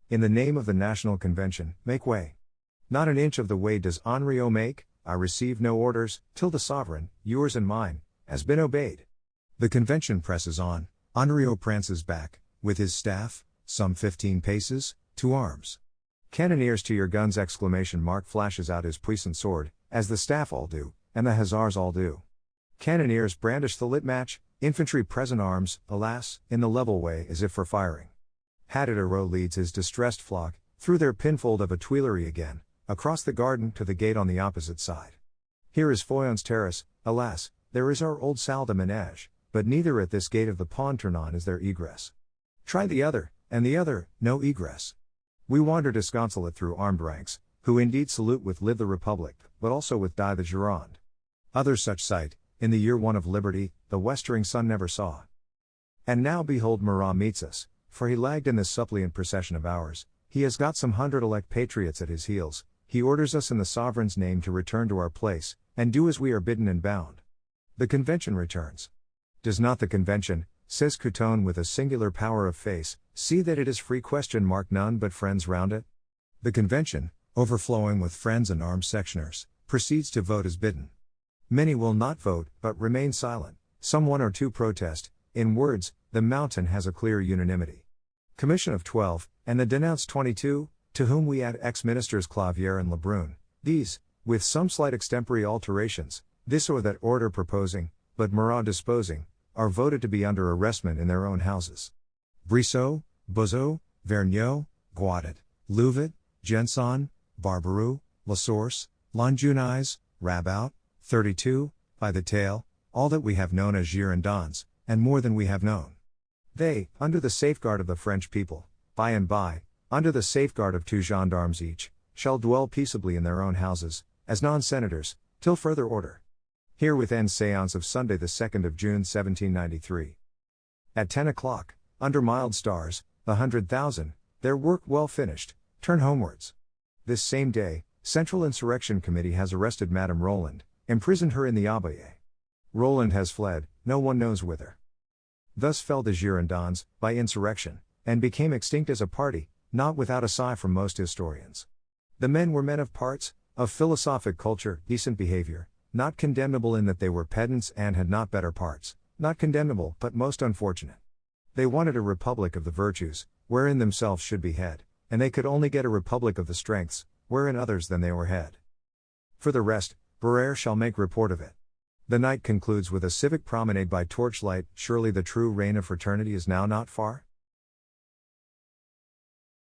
In the name of the National Convention, make way. Not an inch of the way does Henriot make, I receive no orders, till the sovereign, yours and mine, has been obeyed. The convention presses on, Henriot prances back, with his staff, some 15 paces, to arms. Cannoneers to your guns! Exclamation mark flashes out his puissant sword, as the staff all do, and the hussars all do. Cannoneers brandish the lit match, infantry present arms, alas, in the level way as if for firing. Hatted Hero leads his distressed flock, through their pinfold of a Tuileries again, across the garden to the gate on the opposite side. Here is Foyon's terrace, alas, there is our old salle de ménage, but neither at this gate of the Pont Tournant is there egress. Try the other, and the other, no egress. We wander disconsolate through armed ranks, who indeed salute with Live the Republic, but also with Die the Gironde. Other such sight, in the year 1 of liberty, the westering sun never saw. And now behold Marat meets us, for he lagged in this suppliant procession of ours, he has got some 100 elect patriots at his heels, he orders us in the sovereign's name to return to our place, and do as we are bidden and bound. The convention returns. Does not the convention, says Couthon with a singular power of face, see that it is free? None but friends round it? The convention, overflowing with friends and armed sectioners, proceeds to vote as bidden. Many will not vote, but remain silent, some 1 or 2 protest, in words, the mountain has a clear unanimity. Commission of 12, and the denounced 22, to whom we add ex-ministers Clavière and Lebrun, these, with some slight extempore alterations, this or that order proposing, but Marat disposing, are voted to be under arrestment in their own houses. Brissot, Bozeau, Vergniaud, Guadet, Louvet, Genson, Barbaroux, La Source, Longuenise, Rabaut, 32, by the tail, all that we have known as Girondins, and more than we have known. They, under the safeguard of the French people, by and by, under the safeguard of 2 gendarmes each, shall dwell peaceably in their own houses, as non-senators, till further order. Herewith ends séance of Sunday the 2nd of June 1793. At 10 o'clock, under mild stars, the 100,000, their work well finished, turn homewards. This same day, Central Insurrection Committee has arrested Madame Roland, imprisoned her in the Abbaye. Roland has fled, no one knows whither. Thus fell the Girondins, by insurrection, and became extinct as a party, not without a sigh from most historians. The men were men of parts, of philosophic culture, decent behavior, not condemnable in that they were pedants and had not better parts, not condemnable but most unfortunate. They wanted a republic of the virtues, wherein themselves should be head, and they could only get a republic of the strengths, wherein others than they were head. For the rest, Barrère shall make report of it. The night concludes with a civic promenade by torchlight. Surely the true reign of fraternity is now not far?